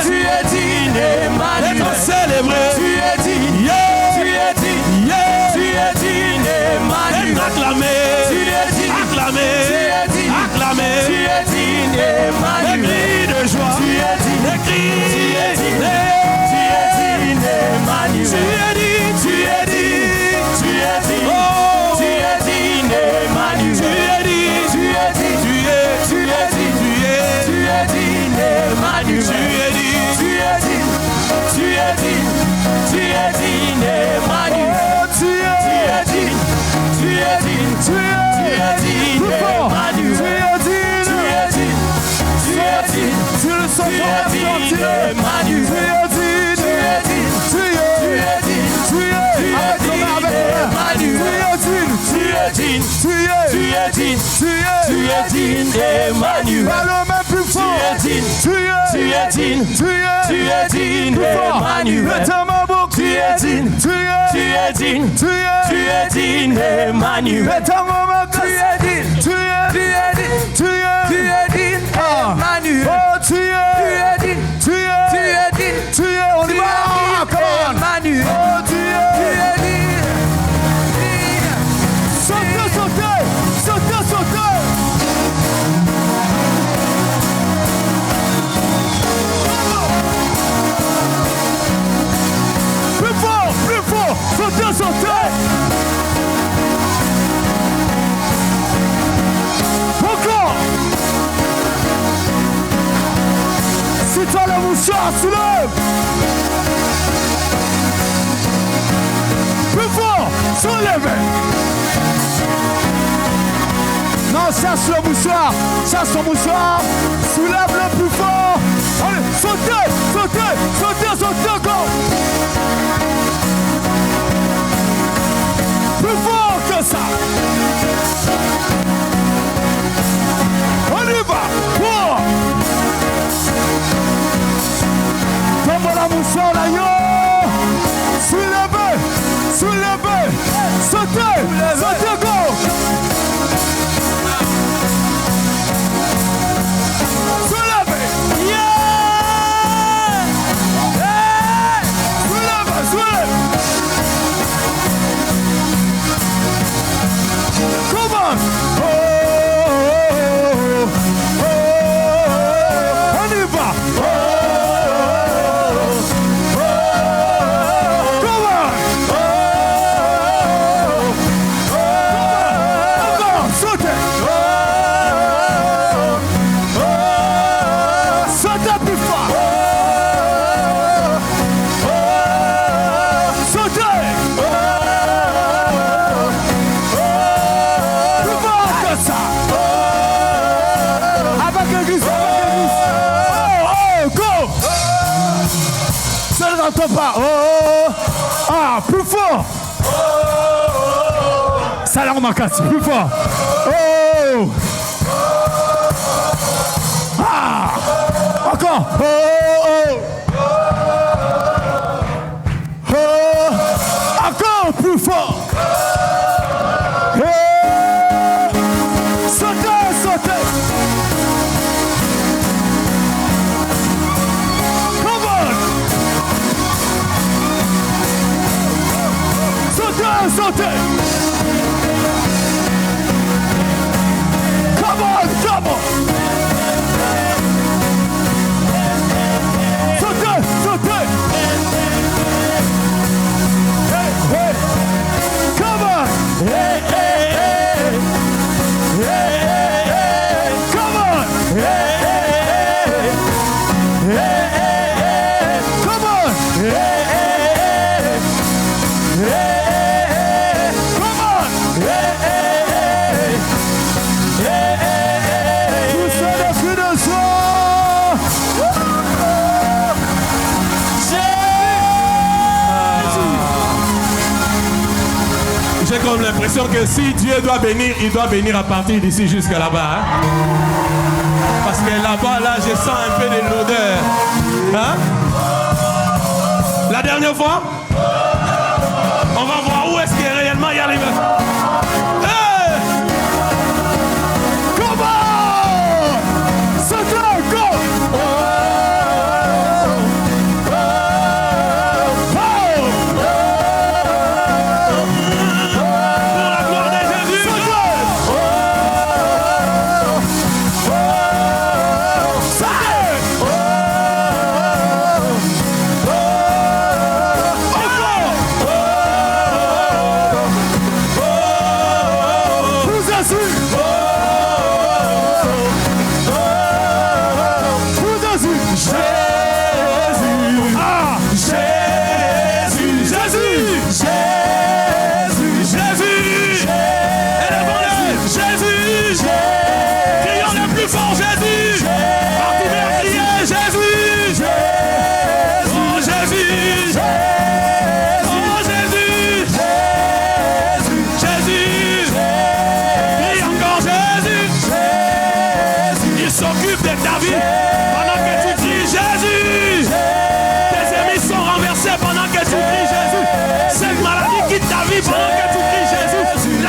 tu es digne Emmanuel. D'être célébré. Tu es digne, tu es digne, tu es digne Emmanuel. D'être acclamé, tu es digne, acclamé, tu es digne, acclamé, tu es digne Emmanuel. Des cris de joie, tu es digne, des cris, tu es digne, tu es digne Emmanuel. Tu es digne, tu es digne, tu es digne, oh, tu es digne Emmanuel. Tu es digne, tu es digne, tu es digne, tu es digne Emmanuel. Tu es digne, tu es digne, tu es digne, tu es digne Emmanuel. Tu es digne, tu es digne, tu es digne Emmanuel. Tu es digne, tu es digne, tu es digne, tu le sens Emmanuel. Tu es digne, tu es digne, tu es digne, tu es digne Emmanuel. Tu es digne, tu es digne, tu es digne Emmanuel. Tu es digne, tu es digne, tu es digne Emmanuel. Tu es digne, tu es digne, tu es digne Emmanuel. Tu es digne, tu es digne, tu es digne Emmanuel. Tu es digne, tu es digne, tu es digne Emmanuel. Tu es digne. Sautez, sautez, sautez, sautez. Plus fort, sautez, sautez. Encore. Si tu as le mouchoir, soulève. Plus fort, soulève. Non, cherche le mouchoir, cherche ton mouchoir, soulève-le plus fort. Allez, sautez, sautez, sautez, sautez encore. Plus fort que ça. On y va, fort. Comme la mouchoir là, yo. Soulève, soulève, sautez, sautez encore. Pas. Oh, ah, plus fort. Ça là on m'a cassé, plus fort. Oh, ah, encore. Oh, encore plus fort. Sautez, sautez. Sautez! Come on, come on! Sautez, sautez! Hey, hey! Come on! Hey, hey, hey! Hey, hey, hey! Come on! Hey, hey, hey! Hey, hey, hey! Come on! Hey, hey, hey! Hey! J'ai comme l'impression que si Dieu doit bénir, il doit bénir à partir d'ici jusqu'à là-bas. Hein? Parce que là-bas, là, je sens un peu de l'odeur. Hein? La dernière fois, on va voir où est-ce que réellement arrive. Hey! Comment? C'est encore.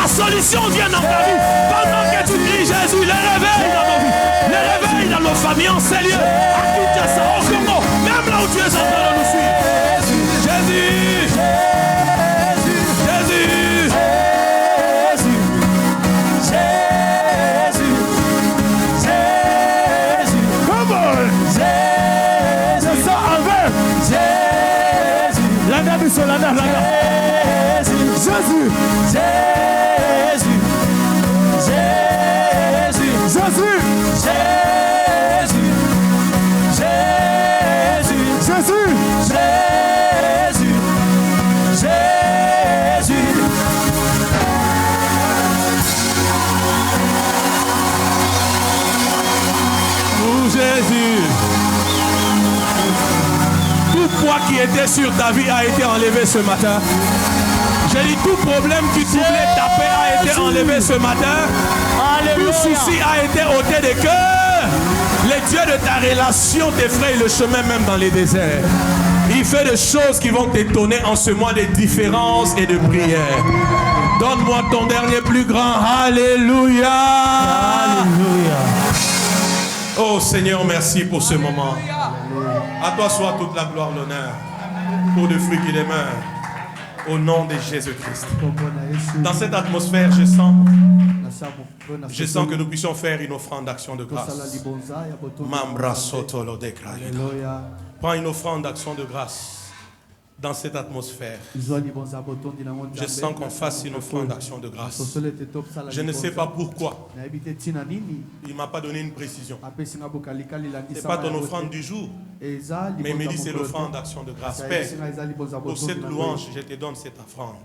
Solution vient dans ta vie pendant que tu cries Jésus. Les réveils dans nos vies, les réveils dans nos familles, en ces lieux, à Kinshasa, au Congo, même là où tu es en train de nous suivre. Jésus, Jésus, Jésus, Jésus, comment? Jésus, ça envers Jésus, la nave sur la nave, Jésus, Jésus, Jésus, Jésus, Jésus, Jésus, Jésus, Jésus. pour Jésus. Tout poids qui était sur ta vie a été enlevé ce matin. J'ai dit tout problème qui troublait ta paix a été enlevé ce matin. Tout souci a été ôté de cœur. Les dieux de ta relation t'effrayent le chemin même dans les déserts. Il fait des choses qui vont t'étonner en ce mois de différence et de prière. Donne-moi ton dernier plus grand. Alléluia. Alléluia. Oh Seigneur, merci pour ce moment. À toi soit toute la gloire, l'honneur, pour le fruit qui demeure. Au nom de Jésus-Christ. Dans cette atmosphère, je sens que nous puissions faire une offrande d'action de grâce. Prends une offrande d'action de grâce dans cette atmosphère. Je sens qu'on fasse une offrande d'action de grâce. Je ne sais pas pourquoi. Il ne m'a pas donné une précision. Ce n'est pas ton offrande du jour, mais il me dit c'est l'offrande d'action de grâce. Père, pour cette louange, je te donne cette offrande.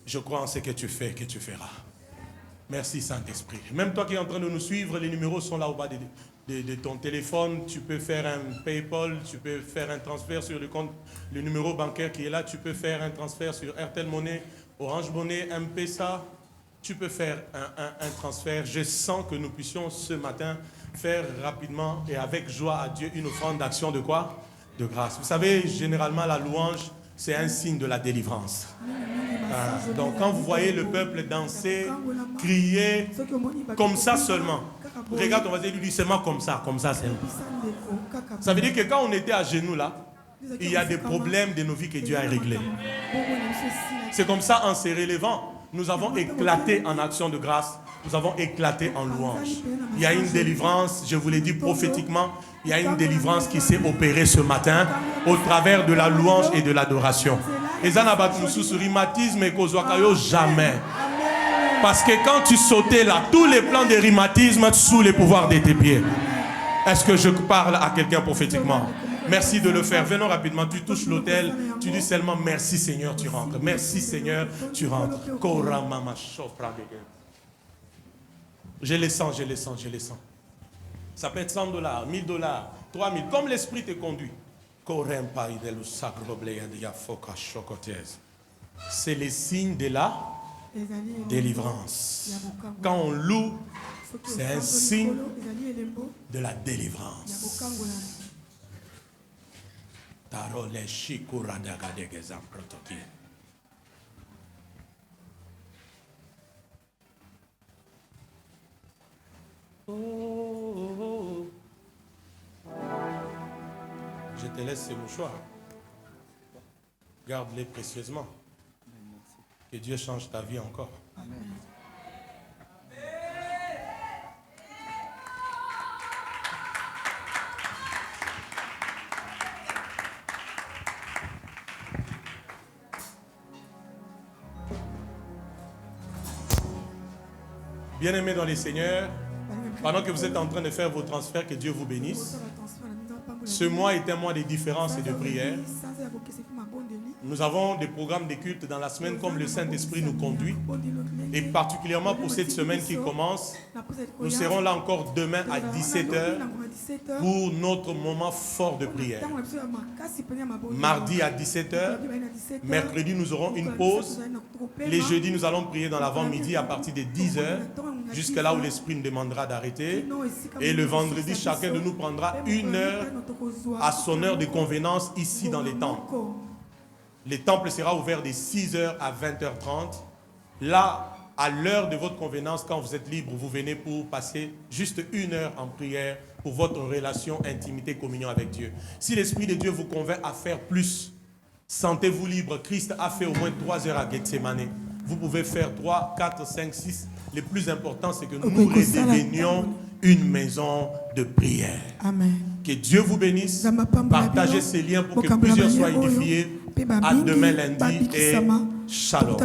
Je crois en ce que tu fais, que tu feras. Merci Saint-Esprit. Même toi qui es en train de nous suivre, les numéros sont là au bas de ton téléphone. Tu peux faire un PayPal, tu peux faire un transfert sur le compte, le numéro bancaire qui est là. Tu peux faire un transfert sur Airtel Money, Orange Money, M-Pesa. Tu peux faire un transfert. Je sens que nous puissions ce matin faire rapidement et avec joie à Dieu une offrande d'action de quoi? De grâce. Vous savez, généralement la louange, c'est un signe de la délivrance. Donc quand vous voyez le peuple danser, crier, comme ça seulement, regarde, on va dire lui seulement comme ça seulement. Ça veut dire que quand on était à genoux là, il y a des problèmes de nos vies que Dieu a réglés. C'est comme ça, en se relevant, nous avons éclaté en action de grâce, nous avons éclaté en louange. Il y a une délivrance, je vous l'ai dit prophétiquement, il y a une délivrance qui s'est opérée ce matin au travers de la louange et de l'adoration. Et ça n'a pas de rhumatisme et kozwakayo jamais. Parce que quand tu sautais là, tous les plans de rhumatisme sous les pouvoirs de tes pieds. Est-ce que je parle à quelqu'un prophétiquement? Merci de le faire. Venons rapidement. Tu touches l'autel. Tu dis seulement merci Seigneur, tu rentres. Merci Seigneur, tu rentres. Je les sens, je les sens, je les sens. Ça peut être $100, $1000, $3000, comme l'esprit te conduit. C'est les signes de la délivrance. Quand on loue, c'est un signe de la délivrance. Je te laisse ces mouchoirs. Garde-les précieusement. Que Dieu change ta vie encore. Amen. Bien-aimés dans les Seigneurs, pendant que vous êtes en train de faire vos transferts, que Dieu vous bénisse. Ce mois est un mois de différence et de prière. Nous avons des programmes de culte dans la semaine comme le Saint-Esprit nous conduit. Et particulièrement pour cette semaine qui commence, nous serons là encore demain à 17h pour notre moment fort de prière. Mardi à 17h, mercredi nous aurons une pause. Les jeudis nous allons prier dans l'avant-midi à partir de 10h jusqu'à là où l'Esprit nous demandera d'arrêter. Et le vendredi, chacun de nous prendra 1 heure à son heure de convenance ici dans les temples. Le temple sera ouvert de 6h à 20h30. Là, à l'heure de votre convenance, quand vous êtes libre, vous venez pour passer juste 1 heure en prière pour votre relation, intimité, communion avec Dieu. Si l'Esprit de Dieu vous convainc à faire plus, sentez-vous libre. Christ a fait au moins 3 heures à Gethsemane. Vous pouvez faire 3, 4, 5, 6. Le plus important, c'est que nous redevenions une maison de prière. Amen. Que Dieu vous bénisse. Partagez ces liens pour que plusieurs soient édifiés. À demain lundi et shalom.